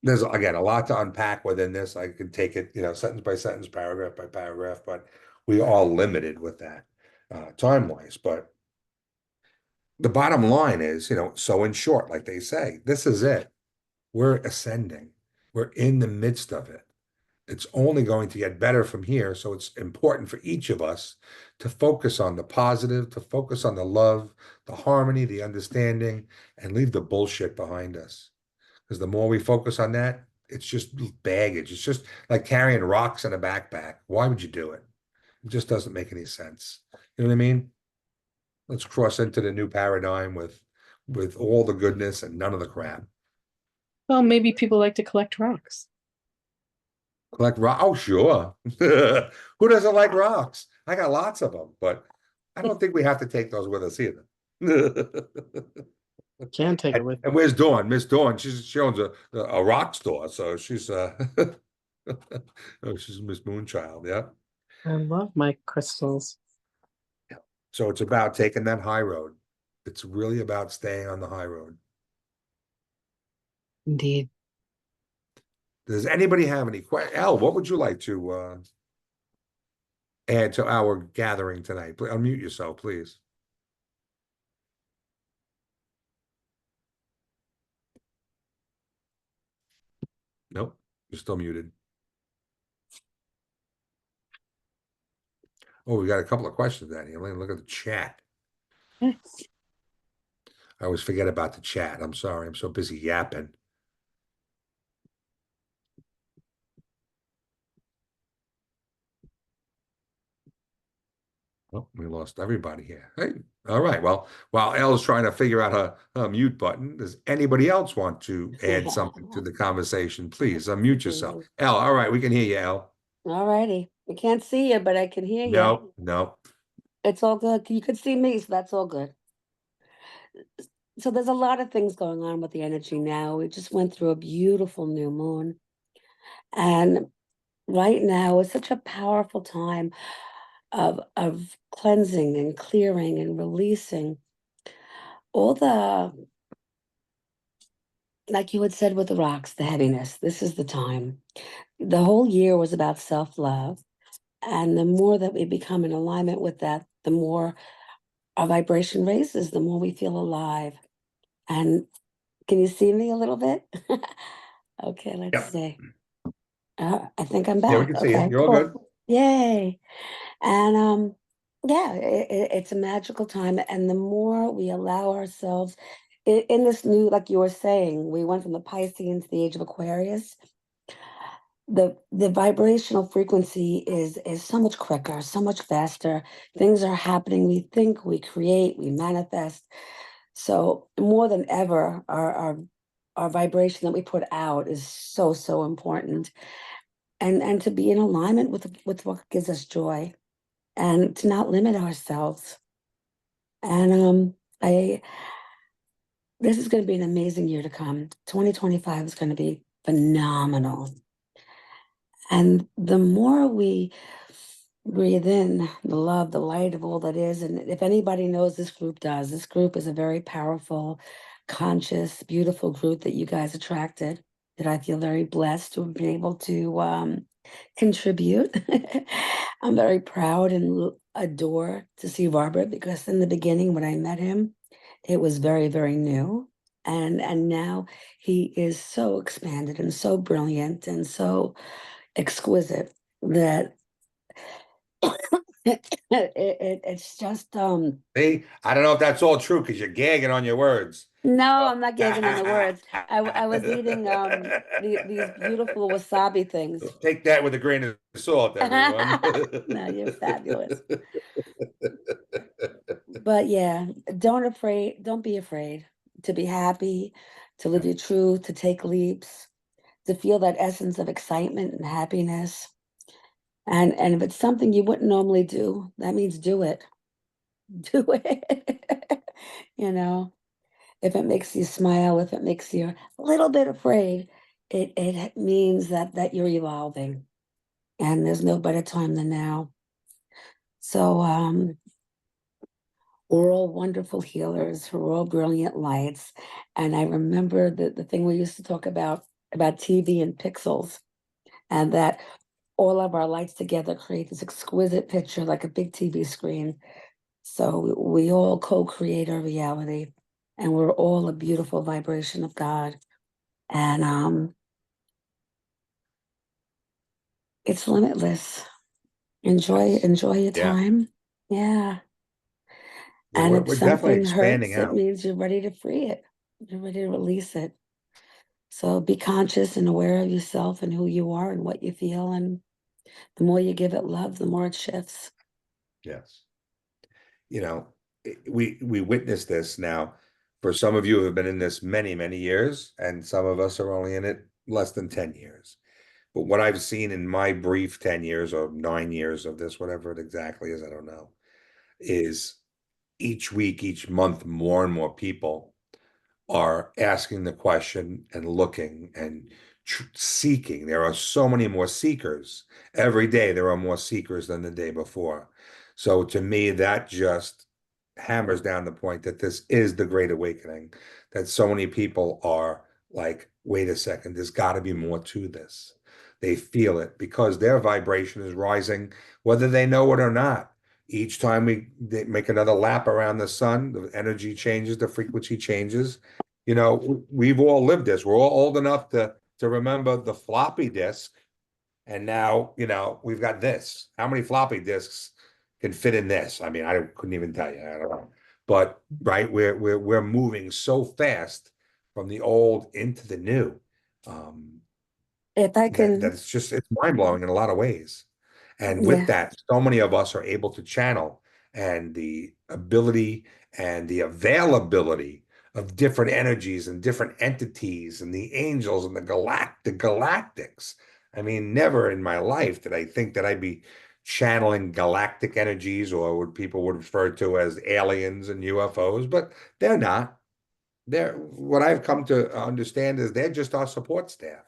There's again a lot to unpack within this. I could take it, sentence by sentence, paragraph by paragraph, but we are limited with that time-wise. But the bottom line is, so in short, like they say, this is it. We're ascending. We're in the midst of it. It's only going to get better from here. So it's important for each of us to focus on the positive, to focus on the love, the harmony, the understanding, and leave the bullshit behind us. Because the more we focus on that, it's just baggage. It's just like carrying rocks in a backpack. Why would you do it? It just doesn't make any sense. You know what I mean? Let's cross into the new paradigm with all the goodness and none of the crap. Well, maybe people like to collect rocks. Collect rock. Oh, sure. Who doesn't like rocks? I got lots of them, but I don't think we have to take those with us either. Can take it with. And where's Dawn? Miss Dawn, she owns a rock store, so she's oh, she's Miss Moonchild, yeah. I love my crystals. So it's about taking that high road. It's really about staying on the high road. Indeed. Does anybody have any questions? Al, what would you like to add to our gathering tonight? Unmute yourself, please. Nope, you're still muted. Oh, we got a couple of questions, Danny. Let me look at the chat. Yes. I always forget about the chat. I'm sorry. I'm so busy yapping. Oh, we lost everybody here. Hey, all right. Well, while Elle's trying to figure out her mute button, does anybody else want to add something to the conversation? Please unmute yourself. Elle, all right, we can hear you, Elle. All righty. I can't see you, but I can hear you. No, no. It's all good. You could see me, so that's all good. So there's a lot of things going on with the energy now. We just went through a beautiful new moon. And right now is such a powerful time of cleansing and clearing and releasing all the, like you had said with the rocks, the heaviness. This is the time. The whole year was about self-love. And the more that we become in alignment with that, the more our vibration raises, the more we feel alive. And can you see me a little bit? Okay, let's Yeah. see. I think I'm Yeah, we back. can see you. Okay, You're all cool. good. Yay. And yeah, it's a magical time. And the more we allow ourselves in this new, like you were saying, we went from the Piscean to the age of Aquarius. The vibrational frequency is so much quicker, so much faster. Things are happening. We think, we create, we manifest. So more than ever, our vibration that we put out is so, so important. And to be in alignment with what gives us joy and to not limit ourselves. And this is going to be an amazing year to come. 2025 is going to be phenomenal. And the more we breathe in the love, the light of all that is, and if anybody knows, this group does. This group is a very powerful, conscious, beautiful group that you guys attracted, that I feel very blessed to have been able to contribute. I'm very proud and adore to see Robert, because in the beginning when I met him, it was very, very new. And now he is so expanded and so brilliant and so exquisite that it's just See, I don't know if that's all true because you're gagging on your words. no, So- I'm not gagging on the words. I was eating these beautiful wasabi things. Take that with a grain of salt, everyone. No, you're fabulous. But yeah, don't be afraid to be happy, to live your truth, to take leaps, to feel that essence of excitement and happiness. And if it's something you wouldn't normally do, that means do it. Do it. You know, if it makes you smile, if it makes you a little bit afraid, it means that you're evolving. And there's no better time than now. So we're all wonderful healers, we're all brilliant lights. And I remember the thing we used to talk about TV and pixels, and that all of our lights together create this exquisite picture like a big TV screen. So we all co-create our reality, and we're all a beautiful vibration of God. And it's limitless. Enjoy your Yeah. time. Yeah. Yeah, And if we're definitely something expanding hurts, it out. means you're ready to free it. You're ready to release it. So be conscious and aware of yourself and who you are and what you feel. And the more you give it love, the more it shifts. Yes. You know, we witness this now. For some of you who have been in this many, many years, and some of us are only in it less than 10 years. But what I've seen in my brief 10 years or 9 years of this, whatever it exactly is, I don't know, is each week, each month, more and more people are asking the question and looking and seeking. There are so many more seekers. Every day, there are more seekers than the day before. So to me, that just hammers down the point that this is the Great Awakening, that so many people are like, wait a second, there's got to be more to this. They feel it because their vibration is rising, whether they know it or not. Each time they make another lap around the sun, the energy changes, the frequency changes. You know, we've all lived this. We're all old enough to remember the floppy disk, and now, you know, we've got this. How many floppy disks can fit in this? I mean, I couldn't even tell you. I don't know. But right, we're moving so fast from the old into the new. If I That can, it's mind blowing in a lot of ways. And with yeah. that, so many of us are able to channel and the ability and the availability of different energies and different entities and the angels and the galactics. I mean, never in my life did I think that I'd be channeling galactic energies, or what people would refer to as aliens and UFOs, but they're not. They're, what I've come to understand is they're just our support staff.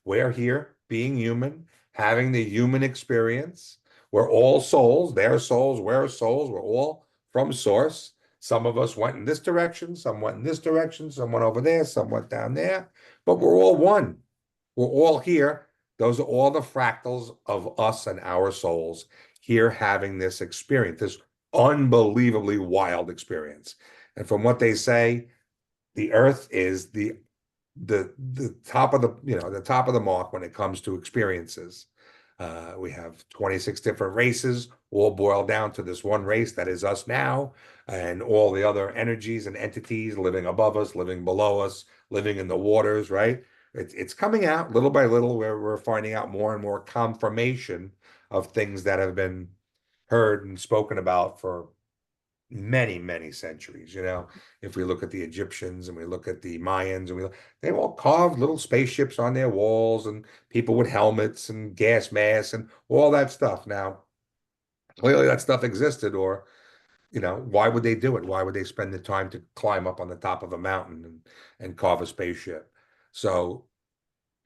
We're here being human, having the human experience. We're all souls. They're souls. We're souls. We're all from source. Some of us went in this direction, some went in this direction, some went over there, some went down there, but we're all one. We're all here. Those are all the fractals of us and our souls here having this experience, this unbelievably wild experience. And from what they say, the earth is the top of the top of the mark when it comes to experiences. We have 26 different races, all boiled down to this one race that is us now, and all the other energies and entities living above us, living below us, living in the waters, right? It's coming out little by little, where we're finding out more and more confirmation of things that have been heard and spoken about for many, many centuries. If we look at the Egyptians and we look at the Mayans, and they all carved little spaceships on their walls, and people with helmets and gas masks and all that stuff. Now, clearly that stuff existed, or why would they do it? Why would they spend the time to climb up on the top of a mountain and carve a spaceship? So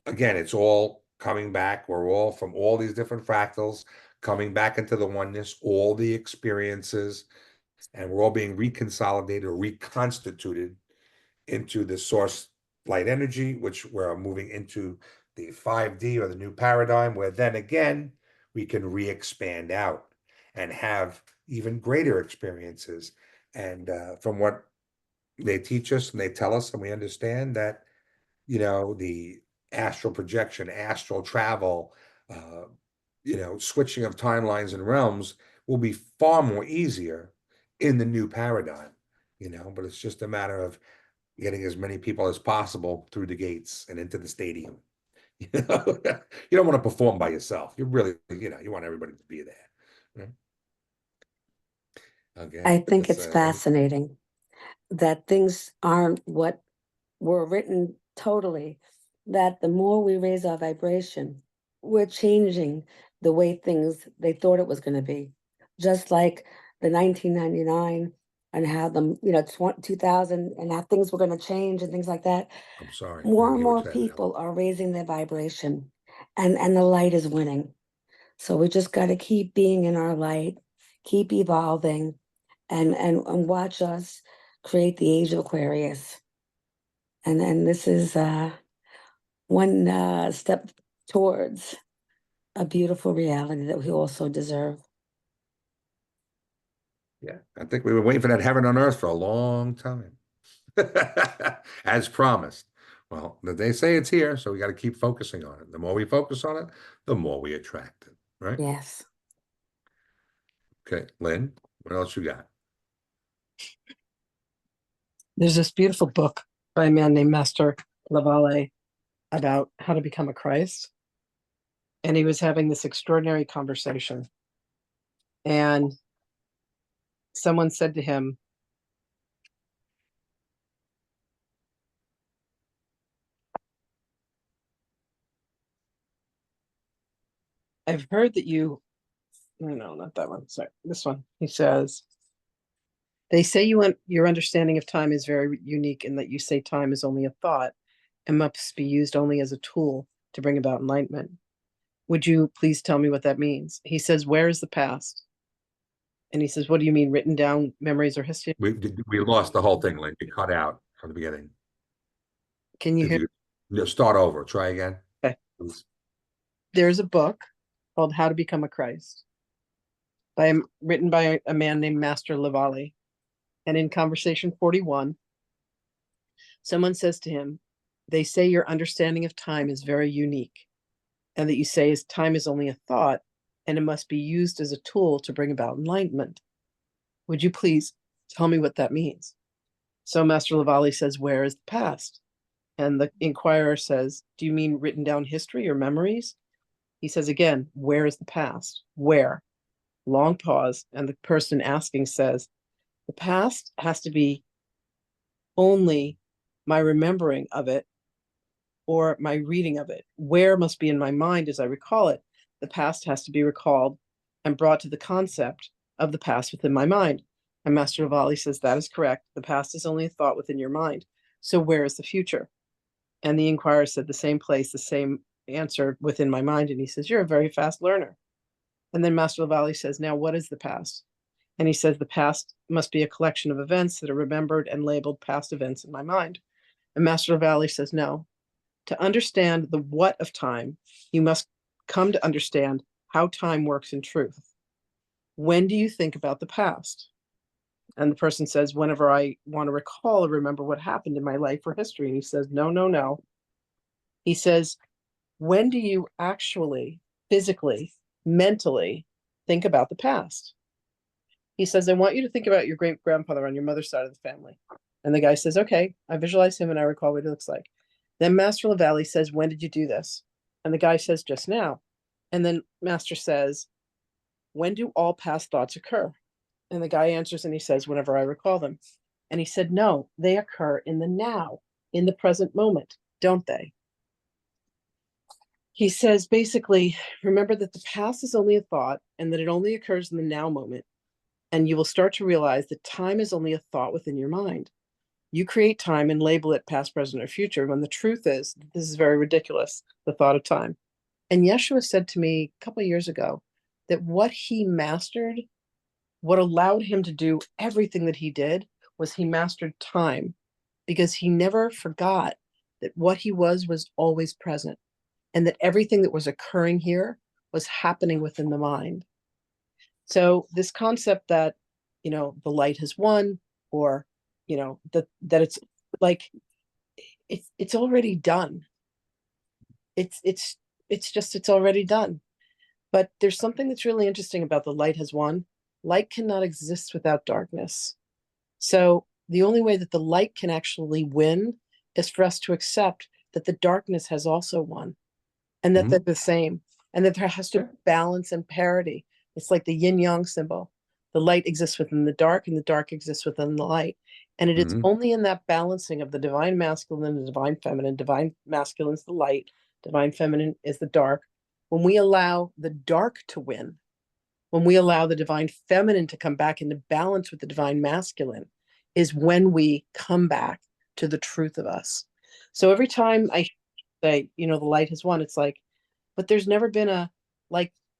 again, it's all coming back. We're all from all these different fractals coming back into the oneness, all the experiences, and we're all being reconsolidated or reconstituted into the source light energy, which we're moving into the 5D, or the new paradigm, where then again we can re-expand out and have even greater experiences. And from what they teach us and they tell us, and we understand that, the astral projection, astral travel, switching of timelines and realms will be far more easier in the new paradigm, but it's just a matter of getting as many people as possible through the gates and into the stadium. You don't want to perform by yourself. You really, you want everybody to be there. Right? Okay. I think it's fascinating that things aren't what were written totally, that the more we raise our vibration, we're changing the way things they thought it was going to be. Just like the 1999 and how the 2000 and how things were going to change and things like that. I'm sorry. More and more people are raising their vibration, and the light is winning. So we just got to keep being in our light, keep evolving, and watch us create the age of Aquarius. And this is one step towards a beautiful reality that we also deserve. Yeah, I think we were waiting for that heaven on earth for a long time, as promised. Well, they say it's here, so we got to keep focusing on it. The more we focus on it, the more we attract it, right? Yes. Okay, Lynn, what else you got? There's this beautiful book by a man named Master Lavalle about how to become a Christ. And he was having this extraordinary conversation. And someone said to him, I've heard that you, no, not that one. Sorry, this one. He says, they say your understanding of time is very unique, in that you say time is only a thought and must be used only as a tool to bring about enlightenment. Would you please tell me what that means? He says, where is the past? And he says, what do you mean, written down memories or history? We lost the whole thing, Lynn. You cut out from the beginning. Can you hear? Start over. Try again. Okay. Please. There's a book called How to Become a Christ, written by a man named Master Lavalle. And in conversation 41, someone says to him, they say your understanding of time is very unique, and that you say time is only a thought and it must be used as a tool to bring about enlightenment. Would you please tell me what that means? So Master Lavalle says, where is the past? And the inquirer says, do you mean written down history or memories? He says again, where is the past? Where? Long pause. And the person asking says, the past has to be only my remembering of it or my reading of it. Where must be in my mind as I recall it. The past has to be recalled and brought to the concept of the past within my mind. And Master Lavalle says that is correct. The past is only a thought within your mind. So where is the future? And the inquirer said the same place, the same answer within my mind. And he says, you're a very fast learner. And then Master Lavalle says, now what is the past? And he says, the past must be a collection of events that are remembered and labeled past events in my mind. And Master Lavalle says, no. To understand the what of time, you must come to understand how time works in truth. When do you think about the past? And the person says, whenever I want to recall or remember what happened in my life or history. And he says, no, no, no. He says, when do you actually, physically, mentally think about the past? He says, I want you to think about your great grandfather on your mother's side of the family. And the guy says, okay, I visualize him and I recall what he looks like. Then Master Lavalle says, when did you do this? And the guy says, just now. And then Master says, when do all past thoughts occur? And the guy answers and he says, whenever I recall them. And he said, no, they occur in the now, in the present moment, don't they? He says, basically, remember that the past is only a thought and that it only occurs in the now moment. And you will start to realize that time is only a thought within your mind. You create time and label it past, present, or future, when the truth is, this is very ridiculous, the thought of time. And Yeshua said to me a couple of years ago that what he mastered, what allowed him to do everything that he did, was he mastered time, because he never forgot that what he was always present, and that everything that was occurring here was happening within the mind. So this concept that, the light has won, or, that it's like, it's already done. It's already done. But there's something that's really interesting about the light has won. Light cannot exist without darkness. So the only way that the light can actually win is for us to accept that the darkness has also won, and that they're the same, and that there has to be balance and parity. It's like the yin yang symbol. The light exists within the dark and the dark exists within the light. And it is only in that balancing of the divine masculine and divine feminine. Divine masculine is the light, divine feminine is the dark. When we allow the dark to win, when we allow the divine feminine to come back into balance with the divine masculine, is when we come back to the truth of us. So every time I say, the light has won, it's like, but there's never been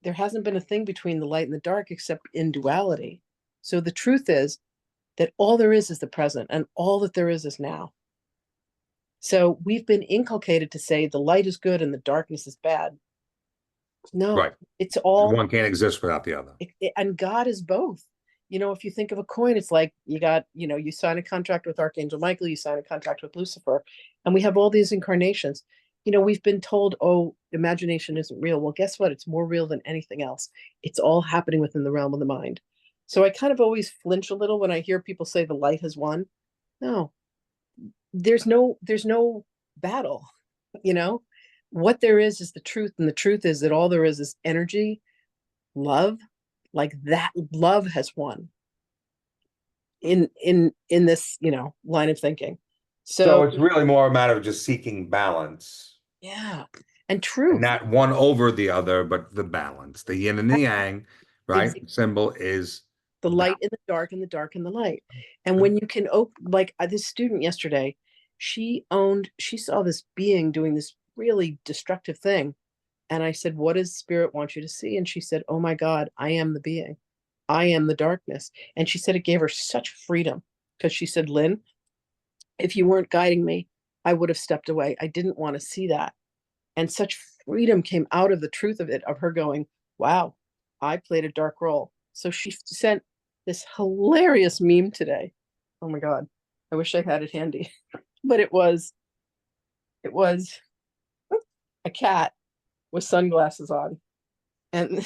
there hasn't been a thing between the light and the dark except in duality. So the truth is that all there is the present, and all that there is now. So we've been inculcated to say the light is good and the darkness is bad. No, Right. it's all, One can't exist without the other. and God is both. If you think of a coin, it's like you got, you sign a contract with Archangel Michael, you sign a contract with Lucifer, and we have all these incarnations. We've been told, oh, imagination isn't real. Well, guess what? It's more real than anything else. It's all happening within the realm of the mind. So I kind of always flinch a little when I hear people say the light has won. No, there's no battle. What there is the truth. And the truth is that all there is energy, love, like that love has won in this, line of thinking. So it's really more a matter of just seeking balance. Yeah. And truth. And not one over the other, but the balance. The yin and the yang, right? Exactly. Symbol is The light in the dark, and the dark in the light. And when you can open, like this student yesterday, she saw this being doing this really destructive thing. And I said, what does spirit want you to see? And she said, oh my God, I am the being. I am the darkness. And she said it gave her such freedom, because she said, Lynn, if you weren't guiding me, I would have stepped away. I didn't want to see that. And such freedom came out of the truth of it, of her going, wow, I played a dark role. So she sent this hilarious meme today. Oh my God, I wish I had it handy. But it was a cat with sunglasses on. And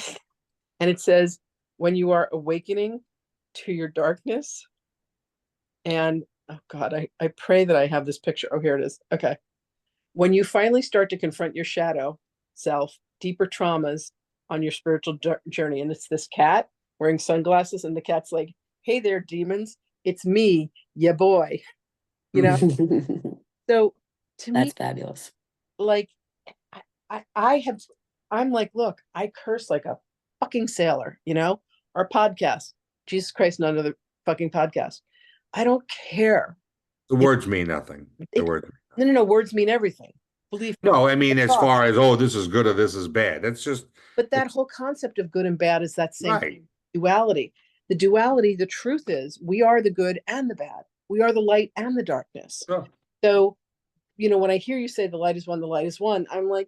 it says, when you are awakening to your darkness. And oh God, I pray that I have this picture. Oh, here it is. Okay. When you finally start to confront your shadow self, deeper traumas on your spiritual journey, and it's this cat, wearing sunglasses, and the cat's like, "Hey there, demons, it's me, ya boy." You know. So to me, That's fabulous. like, I have, I'm like, look, I curse like a fucking sailor. You know, our podcast, Jesus Christ, none other fucking podcast. I don't care. The words mean nothing. The It, word. no, words mean everything. Believe me. No, I mean, as Thought. far as, oh, this is good or this is bad. That's just, But that it's whole concept of good and bad is that same right. duality. The duality, the truth is, we are the good and the bad. We are the light and the darkness. Oh, So, you know, when I hear you say the light is one, the light is one, I'm like,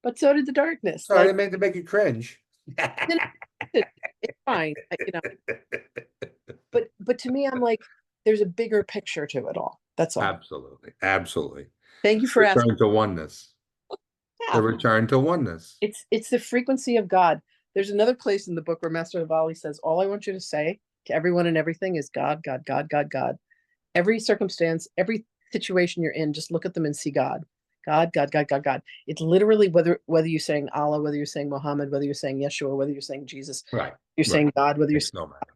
but so did the darkness. sorry, I Like, meant to make you cringe. it's fine, you know. But to me, I'm like, there's a bigger picture to it all. That's all. Absolutely. Absolutely. Thank you for asking. Return to oneness. Yeah. The return to oneness. It's the frequency of God. There's another place in the book where Master Lavalle says, all I want you to say to everyone and everything is God, God, God, God, God. Every circumstance, every situation you're in, just look at them and see God. God, God, God, God, God. It's literally whether you're saying Allah, whether you're saying Muhammad, whether you're saying Yeshua, whether you're saying Jesus, Right. you're saying God, whether you're It's no matter.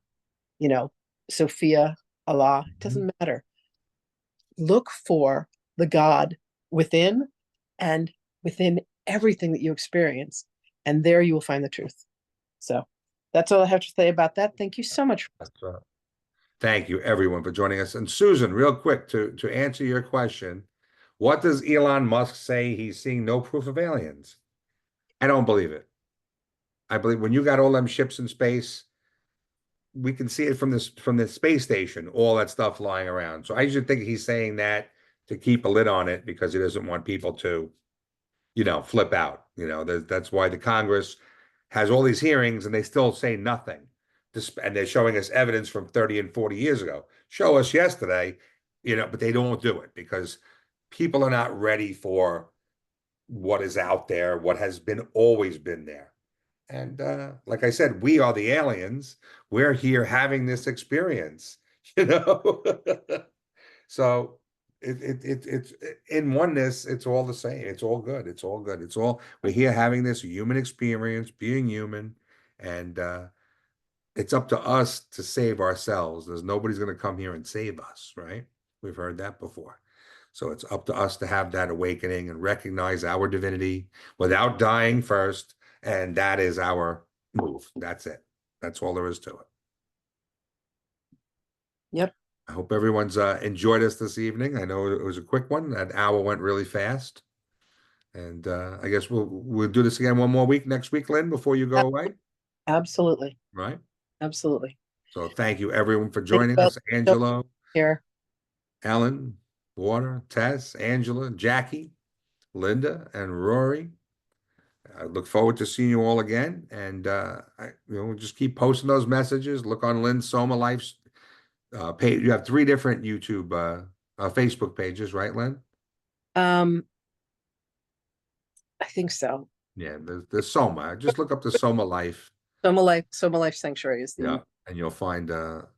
you know, Sophia, Allah, it doesn't matter. Look for the God within and within everything that you experience, and there you will find the truth. So that's all I have to say about that. Thank you so much. That's right. Thank you, everyone, for joining us. And Susan, real quick, to answer your question, what does Elon Musk say? He's seeing no proof of aliens. I don't believe it. I believe when you got all them ships in space, we can see it from the space station, all that stuff flying around. So I usually think he's saying that to keep a lid on it because he doesn't want people to, flip out. That's why the Congress has all these hearings and they still say nothing. And they're showing us evidence from 30 and 40 years ago. Show us yesterday, but they don't do it because people are not ready for what is out there, what has always been there. And like I said, we are the aliens. We're here having this experience, So it's in oneness, it's all the same. It's all good. It's all good. We're here having this human experience, being human, and it's up to us to save ourselves. Nobody's going to come here and save us, right? We've heard that before. So it's up to us to have that awakening and recognize our divinity without dying first. And that is our move. That's it. That's all there is to it. Yep. I hope everyone's enjoyed us this evening. I know it was a quick one. That hour went really fast. And I guess we'll do this again one more week next week, Lynn, before you go away. Absolutely. Right. Absolutely. So thank you everyone for joining us. Angelo, here, Ellen, Warner, Tess, Angela, Jackie, Linda, and Rory. I look forward to seeing you all again. And just keep posting those messages. Look on Lynn's Soma Life's page. You have 3 different YouTube Facebook pages, right, Lynn? I think so. Yeah, there's Soma. Just look up the Soma Life. Soma Life Sanctuary is the Yeah, and you'll find a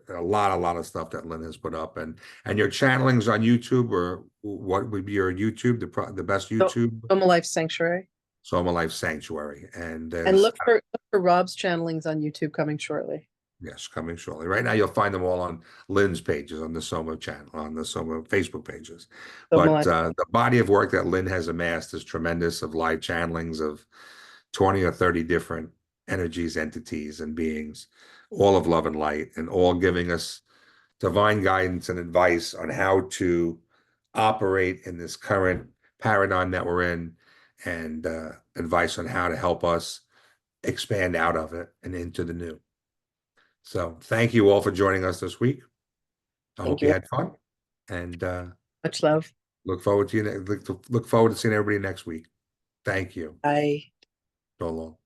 lot of stuff that Lynn has put up, and your channelings on YouTube, or what would be your YouTube, the best YouTube? Soma Life Sanctuary. Soma Life Sanctuary, and look for Rob's channelings on YouTube coming shortly. Yes, coming shortly. Right now, you'll find them all on Lynn's pages, on the Soma channel, on the Soma Facebook pages. But the body of work that Lynn has amassed is tremendous, of live channelings of 20 or 30 different energies, entities, and beings, all of love and light, and all giving us divine guidance and advice on how to operate in this current paradigm that we're in, and advice on how to help us expand out of it and into the new. So thank you all for joining us this week. I hope you had fun, and much love. Look forward to seeing everybody next week. Thank you. Bye. So long.